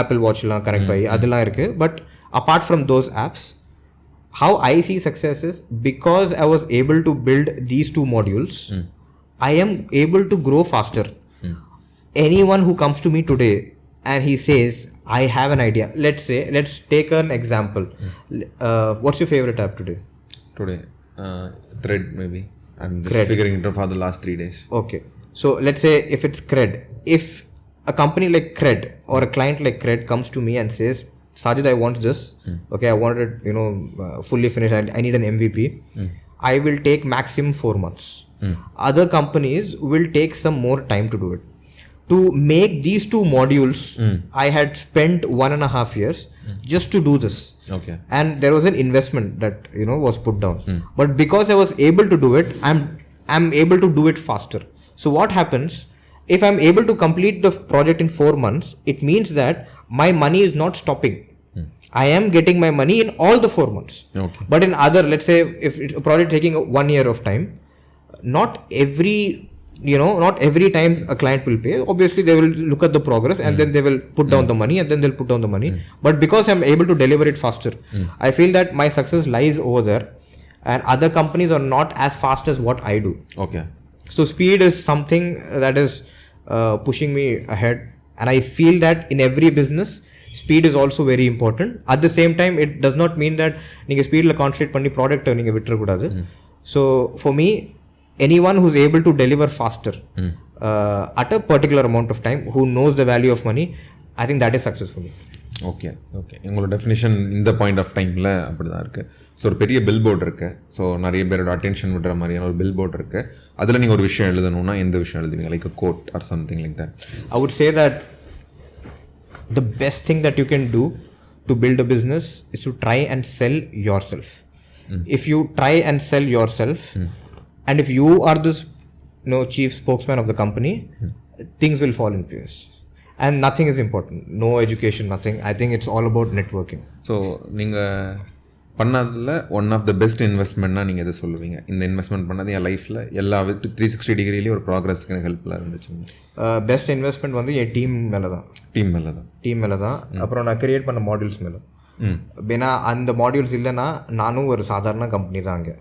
ஆப்பிள் வாட்ச்லாம் கனெக்ட் ஆகி அதெல்லாம் இருக்குது. But apart from those apps, how I see success is because I was able to build these two modules, I am able to grow faster. Anyone who comes to me today and he says, I have an idea. Let's take an example. What's your favorite app today? Thread maybe. I'm just figuring it out for the last 3 days. Okay. So let's say if it's Cred. If a company like Cred or a client like Cred comes to me and says, Sajid, I want this. Okay, I want it, fully finished. I need an MVP. I will take maximum 4 months. Other companies will take some more time to do it. To make these two modules, I had spent 1.5 years just to do this. Okay. And there was an investment that was put down. But because I was able to do it, I'm able to do it faster. So what happens? If I'm able to complete the project in 4 months, it means that my money is not stopping. I am getting my money in all the 4 months. Okay. But in other, let's say, if it's a project taking 1 year of time, not every time a client will pay. Obviously, they will look at the progress and then they will put down the money and then they'll put down the money. But because I'm able to deliver it faster, I feel that my success lies over there, and other companies are not as fast as what I do. Okay. So speed is something that is pushing me ahead, and I feel that in every business speed is also very important. At the same time, it does not mean that நீங்க ஸ்பீடில் concentrate பண்ணி ப்ராடக்ட்டை நீங்கள் விட்டுறக்கூடாது. So for me, anyone who's able to deliver faster at a particular amount of time, who knows the value of money, I think that is success for me. Okay. உங்களோட definition இந்த point of டைமில் அப்படி தான் இருக்குது. So ஒரு பெரிய Billboard இருக்குது. So நிறைய பேரோட அட்டென்ஷன் விடுற மாதிரியான ஒரு பில்போர்டு இருக்குது. அதில் நீங்கள் ஒரு விஷயம் எழுதணும்னா எந்த விஷயம் எழுதுவீங்க? Like a code or something like that. I would say that the best thing that you can do to build a business is to try and sell yourself. If you try and sell yourself, and if you are the chief spokesman of the company, things will fall in place. And nothing is important. No education, nothing. I think it's all about networking. So நீங்கள் பண்ணதில் one of the best இன்வெஸ்ட்மெண்ட்னா நீங்கள் எதை சொல்லுவீங்க? இந்த investment பண்ணது என் லைஃப்பில் எல்லா 360 டிகிரிலேயும் ஒரு ப்ராக்ரஸ்க்கு எனக்கு ஹெல்ப்ஃபுல்லாக இருந்துச்சு. பெஸ்ட் இன்வெஸ்ட்மெண்ட் வந்து என் டீம் மேலே தான். அப்புறம் நான் கிரியேட் பண்ண மாடியூல்ஸ் மேலே. ஏன்னா அந்த மாடியூல்ஸ் இல்லைன்னா நானும் ஒரு சாதாரண கம்பெனி தான் அங்கே.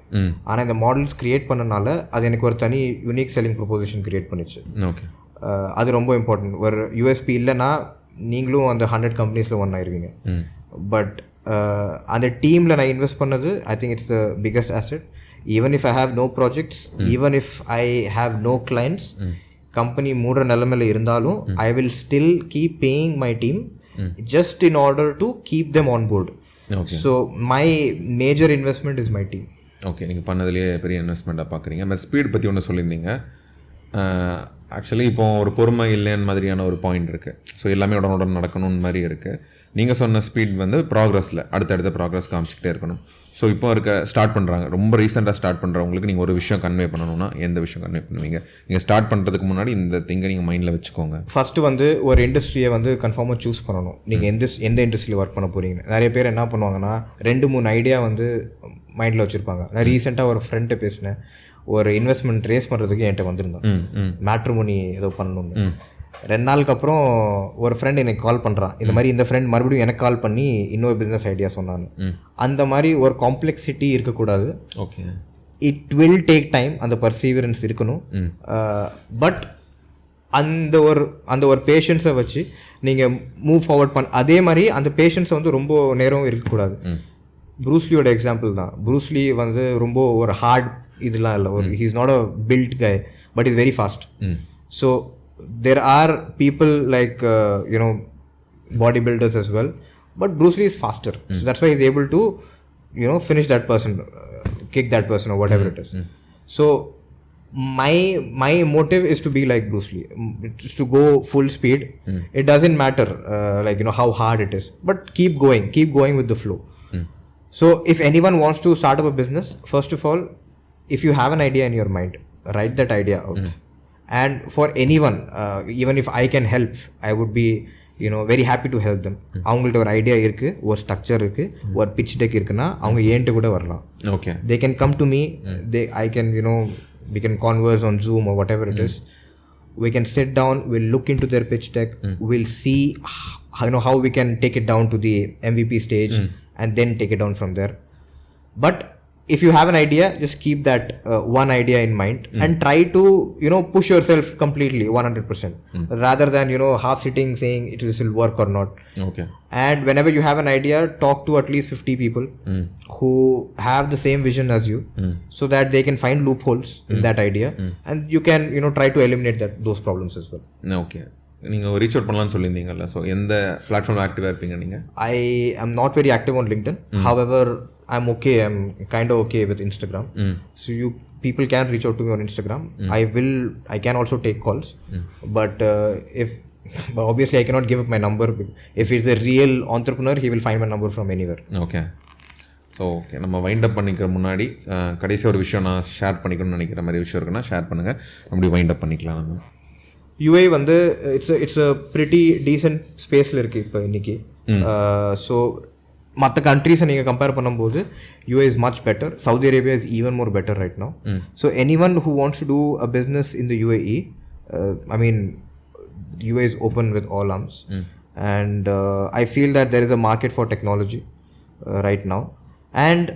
ஆனால் இந்த மாடியூல்ஸ் கிரியேட் பண்ணனால அது எனக்கு ஒரு தனி யூனிக் செல்லிங் ப்ரொபோசிஷன் கிரியேட் பண்ணிச்சு. ஓகே. அது ரொம்ப இம்பார்ட்டன்ட். ஒரு யூஎஸ்பி இல்லைன்னா நீங்களும் அந்த 100 கம்பெனிஸில் ஒன் ஆயிருவீங்க. பட் அந்த டீமில் நான் இன்வெஸ்ட் பண்ணது, I think it's the biggest asset. Even if I have no projects, even if I have no clients, company மூடுற நிலைமையில் இருந்தாலும் I will still keep paying my team just in order to keep them on board. So my major investment is my team. Okay, நீங்கள் பண்ணதுலேயே பெரிய இன்வெஸ்ட்மெண்ட்டாக பார்க்குறீங்க. அந்த speed பற்றி ஒன்று சொல்லியிருந்தீங்க. ஆக்சுவலி இப்போ ஒரு பொறுமை இல்லைன்னு மாதிரியான ஒரு பாயிண்ட் இருக்குது. ஸோ எல்லாமே உடனுடன் நடக்கணும்னு மாதிரி இருக்குது. நீங்கள் சொன்ன ஸ்பீட் வந்து ப்ராக்ரஸில் அடுத்தடுத்த ப்ராக்ரஸ் காமிச்சிக்கிட்டே இருக்கணும். ஸோ இப்போ ஸ்டார்ட் பண்ணுறாங்க, ரொம்ப ரீசெண்டாக ஸ்டார்ட் பண்ணுறவங்களுக்கு நீங்கள் ஒரு விஷயம் கன்வே பண்ணணும்னா எந்த விஷயம் கன்வே பண்ணுவீங்க? நீங்கள் ஸ்டார்ட் பண்ணுறதுக்கு முன்னாடி இந்த திங்கை நீங்கள் மைண்டில் வச்சுக்கோங்க. ஃபஸ்ட்டு வந்து ஒரு இண்டஸ்ட்ரியை வந்து கன்ஃபார்மாக சூஸ் பண்ணணும். நீங்கள் எந்த இண்டஸ்ட்ரியில் ஒர்க் பண்ண போகிறீங்க. நிறைய பேர் என்ன பண்ணுவாங்கன்னா 2-3 ஐடியா வந்து மைண்டில் வச்சுருப்பாங்க. நான் ரீசெண்டாக ஒரு ஃப்ரெண்ட்டை பேசினேன், ஒரு இன்வெஸ்ட்மெண்ட் ரேஸ் பண்ணுறதுக்கு என்கிட்ட வந்திருந்தான். மேட்ரிமோனி ஏதோ பண்ணணும்னு. 2 நாளுக்கு அப்புறம் ஒரு ஃப்ரெண்ட் எனக்கு கால் பண்ணுறான். இந்த மாதிரி இந்த ஃப்ரெண்ட் மறுபடியும் எனக்கு கால் பண்ணி இன்னொரு பிஸ்னஸ் ஐடியா சொன்னாங்க. அந்த மாதிரி ஒரு காம்ப்ளெக்சிட்டி இருக்கக்கூடாது. Okay, it will take time, அந்த பர்சீவரன்ஸ் இருக்கணும். பட் அந்த ஒரு பேஷன்ஸை வச்சு நீங்கள் மூவ் ஃபார்வர்ட் அதே மாதிரி அந்த பேஷன்ஸை வந்து ரொம்ப நேரம் இருக்கக்கூடாது. ப்ரூஸ்லியோட எக்ஸாம்பிள் தான். ப்ரூஸ்லி வந்து ரொம்ப ஒரு ஹார்ட் இதெல்லாம் இல்லை, ஒரு he's not a build guy but is very fast. So there are people like bodybuilders as well, but Bruce Lee is faster. So that's why he's able to finish that person, kick that person or whatever it is. So my motive is to be like Bruce Lee. It's to go full speed. It doesn't matter how hard it is, but keep going with the flow. So if anyone wants to start up a business, first of all, if you have an idea in your mind, write that idea out. And for anyone, even if I can help, I would be very happy to help them. அவங்கள்ட்ட ஒரு idea இருக்குது, ஒரு structure இருக்குது, ஒரு pitch deck இருக்குன்னா அவங்க ஏன்ட்டு கூட வரலாம். Okay, they can come to me. I can we can converse on Zoom or whatever it is. We can sit down, we'll look into their pitch deck, we'll see how we can take it down to the MVP stage and then take it down from there. But if you have an idea, just keep that one idea in mind and try to push yourself completely 100% rather than half sitting saying it will work or not. Okay, and whenever you have an idea, talk to at least 50 people who have the same vision as you, so that they can find loopholes in that idea and you can try to eliminate those problems as well. Okay, நீங்கள் reach out பண்ணலாம்னு சொல்லியிருந்தீங்கல்ல, so எந்த பிளாட்ஃபார்மில் ஆக்டிவாக இருப்பீங்க நீங்கள்? I am not very active on LinkedIn. However, I'm kind of okay with Instagram. So people can reach out to me on Instagram. I can also take calls. But but obviously I cannot give up my number. If he's a real entrepreneur, he will find my number from anywhere. Okay. So okay, நம்ம wind up பண்ணிக்கிற முன்னாடி கடைசி ஒரு விஷயம் நான் share பண்ணிக்கணும்னு நினைக்கிற மாதிரி விஷயம் இருக்குன்னா ஷேர் பண்ணுங்கள். அப்படி வைண்ட் அப் பண்ணிக்கலாம். நம்ம UAE வந்து இட்ஸ் அ பிரிட்டி டீசென்ட் ஸ்பேஸில் இருக்குது இப்போ இன்றைக்கி. ஸோ மற்ற கண்ட்ரீஸை நீங்கள் கம்பேர் பண்ணும்போது UAE is much better. Saudi Arabia is even more better right now. So anyone who wants to do a business in the UAE, UAE is open with all arms. And I feel that there is a market for technology right now. And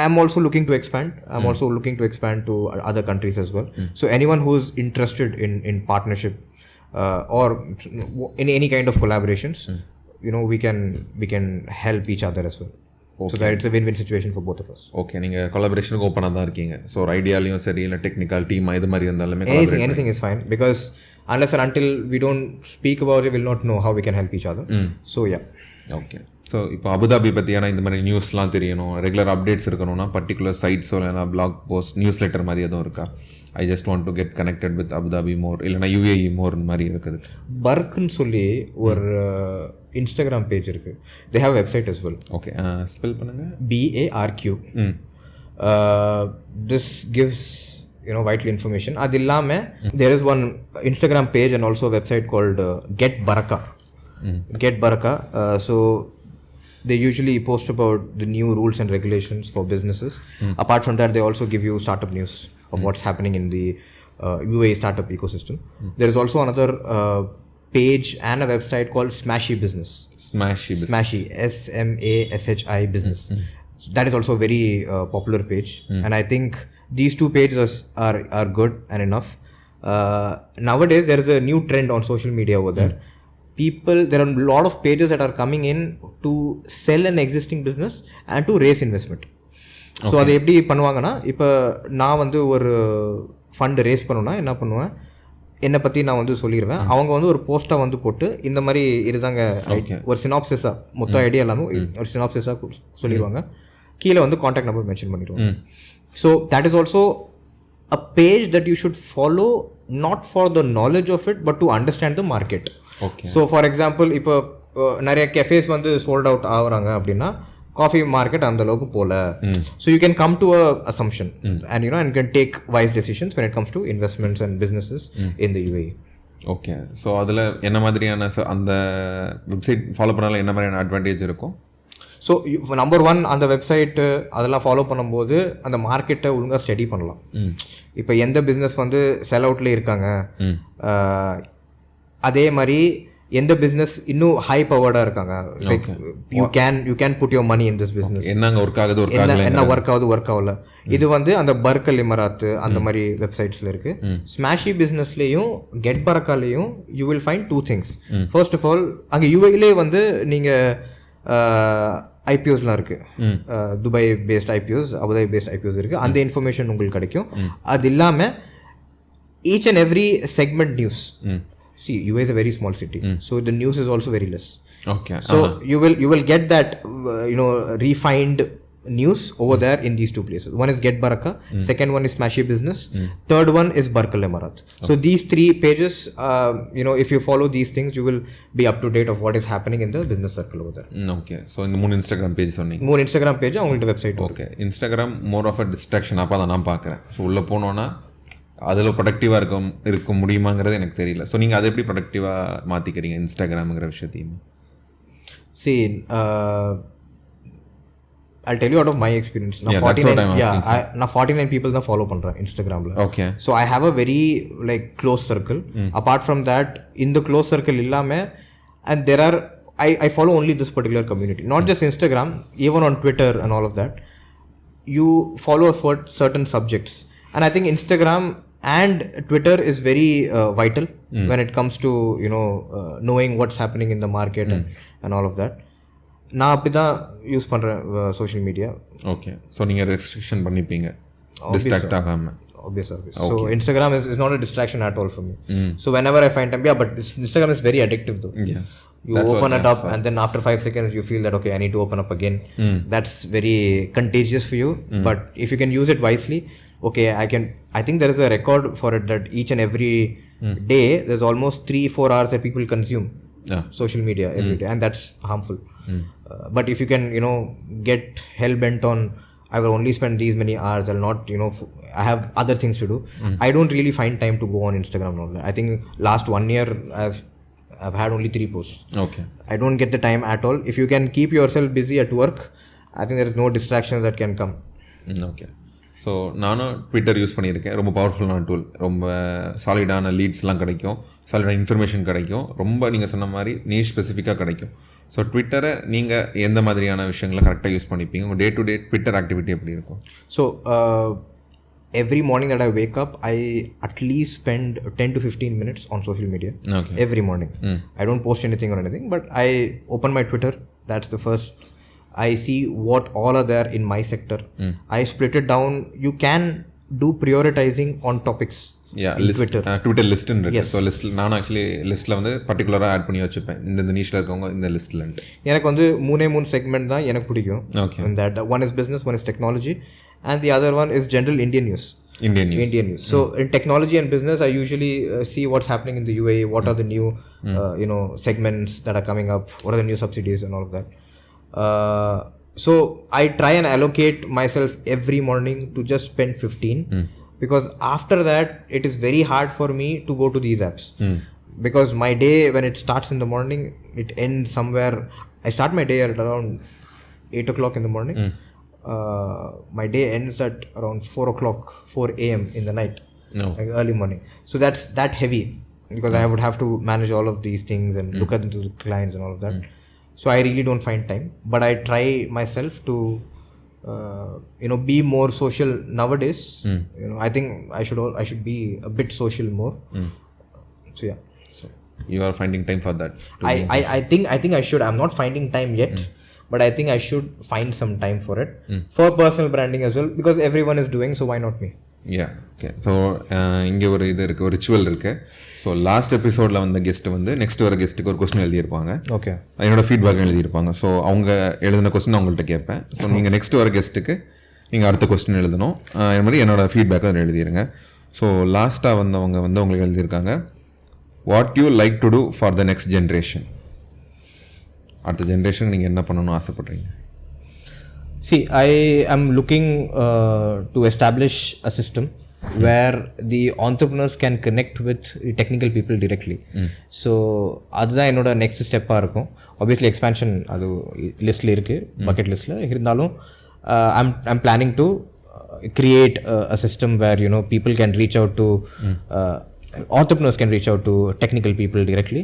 I'm also looking to expand. I'm also looking to expand to other countries as well. So anyone who's interested in partnership or in any kind of collaborations, we can help each other as well. Okay. So that it's a win-win situation for both of us. Okay, நீங்கள் கொலாபரேஷனுக்கு ஓப்பனாக தான் இருக்கீங்க. So ஒரு ஐடியாலையும் சரி, இல்லை technical team இது மாதிரி இருந்தாலுமே anything is fine, because unless and until we don't speak about it, we'll not know how we can help each other. So yeah. Okay, so இப்போ அபுதாபி பற்றியான இந்த மாதிரி நியூஸ்லாம் தெரியணும், ரெகுலர் அப்டேட்ஸ் இருக்கணும்னா பர்டிகுலர் சைட்ஸோ இல்லைனா பிளாக் போஸ்ட், நியூஸ் லெட்டர் மாதிரி எதுவும் இருக்கா? I just want to get connected with Abu Dhabi more, இல்லைனா UAE மோர் மாதிரி இருக்குது. பர்க்னு சொல்லி ஒரு இன்ஸ்டாகிராம் பேஜ் இருக்குது. They have website as well. Okay, spell பண்ணுங்கள். BARQ. This gives vital information. அது இல்லாமல் there is one Instagram page and also a website called Get Baraka. So they usually post about the new rules and regulations for businesses. Apart from that, they also give you startup news of what's happening in the UAE startup ecosystem. There is also another page and a website called Smashy Business. Smashy, SMASHI Business. So that is also a very popular page. And I think these two pages are good and enough. Nowadays, there is a new trend on social media over there. There are a lot of pages that are coming in to sell an existing business and to raise investment. So அதை எப்படி பண்ணுவாங்கன்னா, இப்போ நான் வந்து ஒரு fund race பண்ணணுன்னா என்ன பண்ணுவேன், என்னை பற்றி நான் வந்து சொல்லிடுவேன். அவங்க வந்து ஒரு போஸ்ட்டாக வந்து போட்டு இந்த மாதிரி இதுதாங்க ஒரு சினாப்சிஸாக மொத்த ஐடியா எல்லாமே ஒரு சினாப்சிஸாக சொல்லிடுவாங்க. கீழே வந்து காண்டாக்ட் நம்பர் மென்ஷன் பண்ணிடுவாங்க. So that is also a page that you should follow not for the knowledge of it but to understand the market. Okay. So for example இப்போ நிறைய cafes வந்து sold out ஆகுறாங்க அப்படின்னா coffee market அந்த அளவுக்கு போல. So you can come to a assumption and you know and can take wise decisions when it comes to investments and businesses in the UAE. Okay. So அதில் என்ன மாதிரியான அந்த website follow பண்ணாலும் என்ன மாதிரியான அட்வான்டேஜ் இருக்கும்? ஸோ நம்பர் 1 அந்த website அதெல்லாம் ஃபாலோ பண்ணும்போது அந்த மார்க்கெட்டை ஒழுங்காக ஸ்டடி பண்ணலாம். இப்போ எந்த பிஸ்னஸ் வந்து செல் அவுட்லேயே இருக்காங்க, அதே மாதிரி எந்த பிஸ்னஸ் இன்னும் ஹை பவர்டாக இருக்காங்க, like you can put your money in this business, என்னங்க ஒர்க் ஆகுது என்ன ஒர்க் ஆகல. இது வந்து அந்த பர்க்கல் இமராத்து அந்த மாதிரி வெப்சைட்ஸில் இருக்குது. ஸ்மாஷி பிஸ்னஸ்லேயும் கெட் பரக்காலேயும் you will find 2 things. First of all அங்கே யூஏலே வந்து நீங்கள் ஐபிஓஸ்லாம் இருக்குது, Dubai based IPOs, Abu Dhabi based IPOs இருக்குது. அந்த இன்ஃபர்மேஷன் உங்களுக்கு கிடைக்கும். அது இல்லாமல் each and every segment news. See, UAE is a very small city, so the news is also very less. Okay. So you will get that refined news over there in these 2 places. One is Get Baraka, second one is Smashy Business, third one is Barkal Emarat. So these 3 pages, if you follow these things, you will be up to date of what is happening in the business circle over there. Okay. So இந்த 3 Instagram page சொன்னீங்க. 3 Instagram page அவங்களோட website. Okay. Instagram more of a distraction. அப்போ தான் நான் பார்க்குறேன். So உள்ளே போனோன்னா அதில் ப்ரொடக்டிவாக இருக்க முடியுமாங்கிறது எனக்கு தெரியல. ஸோ நீங்கள் அதை எப்படி ப்ரொடக்டிவாக மாற்றிக்கிறீங்க இன்ஸ்டாகிராமுங்கிற விஷயத்தையும்? See, I'll tell you out of my experience. Now 49 people தான் ஃபாலோ பண்ணுறேன் இன்ஸ்டாகிராமில். Okay. So I have a very like close circle. Apart from that இந்த க்ளோஸ் சர்க்கிள் இல்லாமல் and there are I follow only this particular community, not just Instagram, even on Twitter and all of that. You follow for certain subjects, and I think Instagram and Twitter is very vital when it comes to knowing what's happening in the market and all of that. நான் அப்படி தான் use பண்ணுறேன் social media. Okay. So நீங்கள் restriction பண்ணிப்பீங்க distract ஆகாமல். Obviously. So Instagram is not a distraction at all for me. So whenever I find time, but Instagram is very addictive though. Yeah. You open it up and then after 5 seconds you feel that okay, I need to open up again. That's very contagious for you. But if you can use it wisely, okay, I think there is a record for it that each and every day there's almost 3-4 hours that people consume social media every day, and that's harmful. But if you can get hell bent on I will only spend these many hours, I'll not I have other things to do. I don't really find time to go on Instagram and all that. I think last 1 year I've had only 3 posts. Okay. I don't get the time at all. If you can keep yourself busy at work, I think there is no distractions that can come. Okay. So நானும் Twitter use பண்ணியிருக்கேன். ரொம்ப பவர்ஃபுல்லான tool. ரொம்ப சாலிடான லீட்ஸ்லாம் கிடைக்கும், சாலிடான information கிடைக்கும், ரொம்ப நீங்கள் சொன்ன மாதிரி நீஷ் ஸ்பெசிஃபிக்காக கிடைக்கும். ஸோ ட்விட்டரை நீங்கள் எந்த மாதிரியான விஷயங்களை கரெக்டாக யூஸ் பண்ணிப்பீங்க? உங்கள் day to day Twitter activity எப்படி இருக்கும்? So every morning that I wake up, I at least spend 10 to 15 minutes on social media. Okay. Every morning. I don't post anything or anything, but I open my Twitter. That's the first. I see what all are there in my sector. I split it down. You can do prioritizing on topics. Yeah, Twitter list இருக்கு. Yes. So list நான் actually listல வந்து பர்టిక్యులரா add பண்ணி வச்சிருப்பேன். இந்த நிஷ்ல இருக்கவங்க இந்த லிஸ்ட்ல. எனக்கு வந்து 3 செக்மெண்ட் தான் எனக்கு பிடிக்கும். Okay. And that one is business, one is technology, and the other one is general Indian news. So in technology and business, I usually see what's happening in the UAE, what are the new segments that are coming up, what are the new subsidies and all of that. So I try and allocate myself every morning to just spend 15, because after that it is very hard for me to go to these apps, because my day, when it starts in the morning, it ends somewhere. I start my day at around 8 o'clock in the morning. My day ends at around 4 a.m. in the night. Like early morning. So that's that heavy, because I would have to manage all of these things and look at into the clients and all of that. So I really don't find time, but I try myself to be more social nowadays. I think I should be a bit social more. So yeah. So you are finding time for that? I think I should. I'm not finding time yet, but I think I should find some time for it, for personal branding as well, because everyone is doing, so why not me? Yeah okay. So இங்கே ஒரு இது இருக்குது, ஒரு ritual இருக்குது. So last எபிசோடில் வந்த guest வந்து next வர கெஸ்ட்டுக்கு ஒரு கொஸ்டின் எழுதியிருப்பாங்க. ஓகே. என்னோடய ஃபீட்பேக் எழுதியிருப்பாங்க. ஸோ அவங்க எழுதின கொஸ்டின் அவங்கள்ட்ட கேட்பேன். ஸோ நீங்கள் நெக்ஸ்ட் வர கெஸ்ட்டுக்கு நீங்கள் அடுத்த கொஸ்டின் எழுதணும். இது மாதிரி என்னோடய ஃபீட்பேக்கை அதில் எழுதிடுங்க. ஸோ லாஸ்ட்டாக வந்தவங்க வந்து உங்களுக்கு எழுதியிருக்காங்க, what you like to do for the next generation. அடுத்த ஜென்ரேஷன் நீங்கள் என்ன பண்ணணும்னு ஆசைப்பட்றீங்க? See, I am looking to establish a system where the entrepreneurs can connect with technical people directly. So அதுதான் என்னோட நெக்ஸ்ட் ஸ்டெப்பாக இருக்கும். ஆப்வியஸ்லி எக்ஸ்பேன்ஷன் அது லிஸ்ட்டில் இருக்குது, பக்கெட் லிஸ்ட்டில் இருந்தாலும் I'm planning to create a system where people can reach out to entrepreneurs can reach out to technical people directly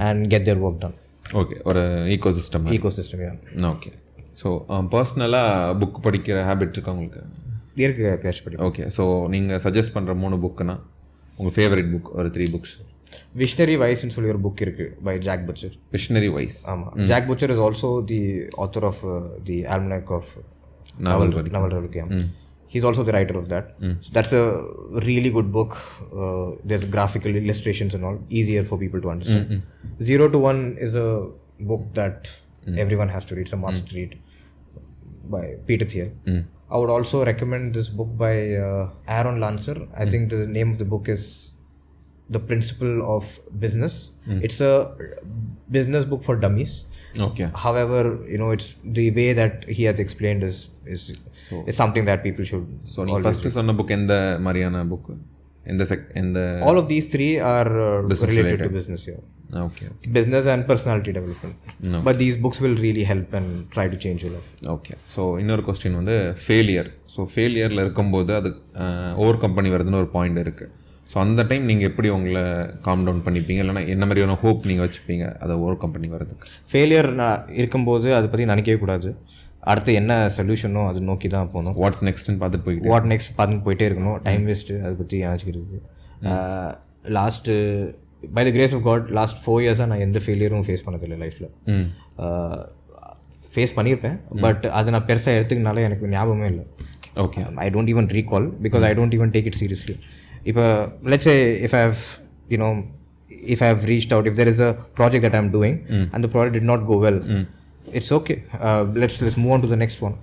and get their work done. Okay, ஒரு ecosystem. ஓகே. ஸோ பர்சனலாக book படிக்கிற habit இருக்கா உங்களுக்கு? இருக்கு. Okay. So நீங்கள் suggest பண்ணுற 3 புக்குன்னா உங்கள் favourite book ஒரு 3 புக்ஸ்? விஷனரி வைஸ்ன்னு சொல்லி ஒரு புக் இருக்குது by Jack Butcher. Visionary wise. ஆமாம். Jack Butcher is also the author of the almanack of Naval revolution. He's also the writer of that. So that's a really good book. There's graphical illustrations and all, easier for people to understand. 0 to 1 is a book that everyone has to read. It's a must read by Peter Thiel. I would also recommend this book by Aaron Lancer. I think the name of the book is The Principle of Business. It's a business book for dummies. Okay. However, it's the way that he has explained is something that people should. So you first சொன்ன book எந்த மாதிரியான book? எந்த All of these 3 are related to business. Okay. Business and personality development. No. But these books will really help and try to change your life. Okay. So இன்னொரு question வந்து failure. So ஃபெயிலியரில் இருக்கும்போது அது over company வருதுன்னு ஒரு point இருக்குது. So அந்த time நீங்கள் எப்படி உங்களை காம் டவுன் பண்ணிப்பீங்க, இல்லைனா என்ன மாதிரியான ஹோப் நீங்கள் வச்சுப்பீங்க அதை ஓவர் கம்பெனி வரதுக்கு? ஃபெயிலியர் இருக்கும்போது அதை பற்றி நினைக்கவே கூடாது. அடுத்து என்ன சொல்யூஷனோ அது நோக்கி தான் போகணும். வாட்ஸ் நெக்ஸ்ட்னு பார்த்துட்டு வாட் நெக்ஸ்ட் பார்த்துட்டு போயிட்டே இருக்கணும். டைம் வேஸ்ட்டு அதை பற்றி நினச்சிக்கிறது. Last by the grace of God last 4 இயர்ஸாக நான் எந்த ஃபெயிலியரும் ஃபேஸ் பண்ணதில்லை லைஃப்பில். ஃபேஸ் பண்ணியிருப்பேன், பட் அதை நான் பெருசாக எடுத்துக்கனால எனக்கு ஞாபகமே இல்லை. Okay. I don't even recall because I don't even take it seriously. இப்போ let's say if I have reached out, if there is a project that I'm doing and the project did not go well, it's okay. Let's move on to the next one.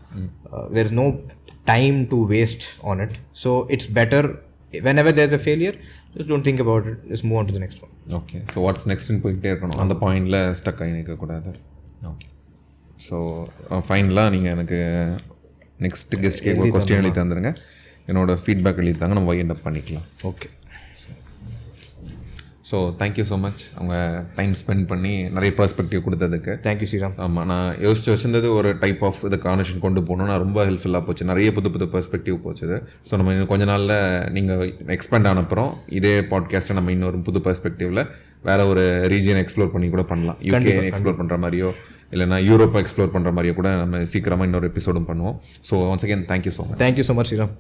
There is no time to waste on it. So it's better whenever there's a failure, just don't think about it, just move on to the next one. Okay. So what's next ன்னு போயிட்டே இருக்கணும், அந்த பாயிண்டில் stuck ஆகி நிற்கக்கூடாது. Okay. So ஃபைனலாக நீங்கள் எனக்கு நெக்ஸ்ட் கெஸ்ட்க்கு ஒரு கொஸ்டின் எழுதி தந்துடுங்க, என்னோடய ஃபீட்பேக் எழுதித்தாங்க, நம்ம வைண்ட் அப் பண்ணிக்கலாம். Okay. So thank you so much அவங்க டைம் ஸ்பெண்ட் பண்ணி நிறைய பெர்ஸ்பெக்டிவ் கொடுத்ததுக்கு. தேங்க்யூ ஸ்ரீராம். ஆமாம், நான் யோசிச்சு வச்சிருந்தது ஒரு டைப் ஆஃப் இது கான்வர்சேஷன் கொண்டு போகணுன்னா ரொம்ப ஹெல்ப்ஃபுல்லாக போச்சு. நிறைய புது பெர்ஸ்பெக்டிவ் போச்சுது. ஸோ நம்ம இன்னும் கொஞ்ச நாளில் நீங்கள் எக்ஸ்பேண்ட் ஆன அப்புறம் இதே பாட்காஸ்ட்டை நம்ம இன்னொரு புது பெர்ஸ்பெக்டிவில் வேறு ஒரு ரீஜியன் எக்ஸ்ப்ளோர் பண்ணி கூட பண்ணலாம். யூகே எக்ஸ்ப்ளோர் பண்ணுற மாதிரியோ இல்லைனா யூரோப்பை எக்ஸ்ப்ளோர் பண்ணுற மாதிரியே கூட நம்ம சீக்கிரமாக இன்னொரு எபிசோடும் பண்ணுவோம். So once again thank you so much. Thank you so much Sriram.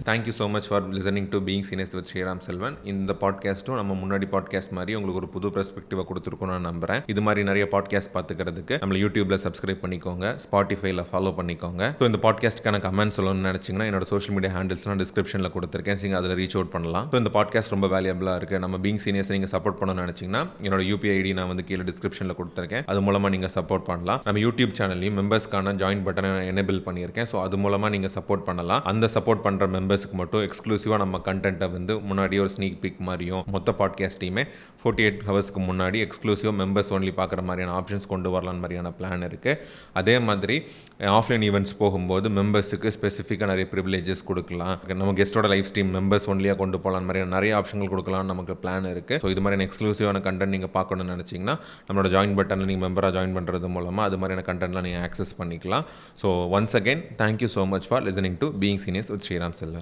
Thank you so much for listening to being seniors with Sriram Selvan. இந்த பாட்காஸ்ட்டும் நம்ம முன்னாடி பாட்காஸ்ட் மாதிரி உங்களுக்கு ஒரு புது பெர்ஸ்பெக்டிவாக கொடுத்துருக்கோம் நான் நம்புறேன். இது மாதிரி நிறைய பாட்காஸ்ட் பார்த்துக்கிறதுக்கு நம்மள யூடியூப்ல சப்ஸ்கிரைப் பண்ணிக்கோங்க, ஸ்பாட்டிஃபைல ஃபாலோ பண்ணிக்கோங்க. ஸோ இந்த பாட்காஸ்ட்டுக்கான கமெண்ட் சொல்லணும்னு நினச்சிங்கன்னா என்னோட சோஷியல் மீடியா ஹேண்டில்ஸ்லாம் டிஸ்கிரிப்ஷனில் கொடுத்துருக்கேன், நீங்கள் அதில் ரீச் அவுட் பண்ணலாம். ஸோ இந்த பாட்காஸ்ட் ரொம்ப வேல்யூபிளாக இருக்குது. நம்ம பீயிங் சீனியர்ஸ் நீங்கள் சப்போர்ட் பண்ணணும்னு நினச்சிங்கன்னா என்னோட UPI ID நான் வந்து கீழே டிஸ்கிரிப்ஷனில் கொடுத்துருக்கேன், அது மூலமாக நீங்கள் சப்போர்ட் பண்ணலாம். நம்ம யூடியூப் சேனல்லையும் மெம்பர்ஸ்க்கான ஜாயின் பட்டனை எனேபிள் பண்ணியிருக்கேன். ஸோ அது மூலமாக நீங்கள் சப்போர்ட் பண்ணலாம். அந்த சப்போர்ட் பண்ணுற மெம்பர்ஸுக்கு மட்டும் எக்ஸ்க்ளூசிவாக நம்ம கண்டென்ட்டை வந்து முன்னாடியே ஒரு ஸ்னீக் பிக் மாதிரியும் மொத்த பாட்காஸ்ட்டையுமே 48 ஹவர்ஸ்க்கு முன்னாடி எக்ஸ்க்ளூசிவாக மெம்பர்ஸ் ஒன்லி பார்க்குற மாதிரியான ஆப்ஷன்ஸ் கொண்டு வரலான்னு மாதிரியான பிளான் இருக்குது. அதே மாதிரி ஆஃப்லைன் ஈவெண்ட்ஸ் போகும்போது மெம்பர்ஸுக்கு ஸ்பெசிஃபிக்காக நிறைய ப்ரிவிலேஜஸ் கொடுக்கலாம். நம்ம கெஸ்ட்டோட லைவ் ஸ்ட்ரீம் மெம்பர்ஸ் ஒன்லியாக கொண்டு போகலான்னு மாதிரியான நிறைய ஆப்ஷன்கள் கொடுக்கலாம்னு நமக்கு பிளான் இருக்குது. ஸோ இது மாதிரியான எக்ஸ்க்ளூசிவான கண்டென்ட் நீங்கள் பார்க்கணும்னு நினச்சிங்கன்னா நம்மளோட ஜாயின் பட்டனில் நீங்கள் மெம்பராக ஜாயின் பண்ணுறது மூலமாக அது மாதிரியான கண்டென்ட்லாம் நீங்கள் ஆக்சஸ் பண்ணிக்கலாம். So once again thank you so much for listening to being seniors with Sriram Selvan.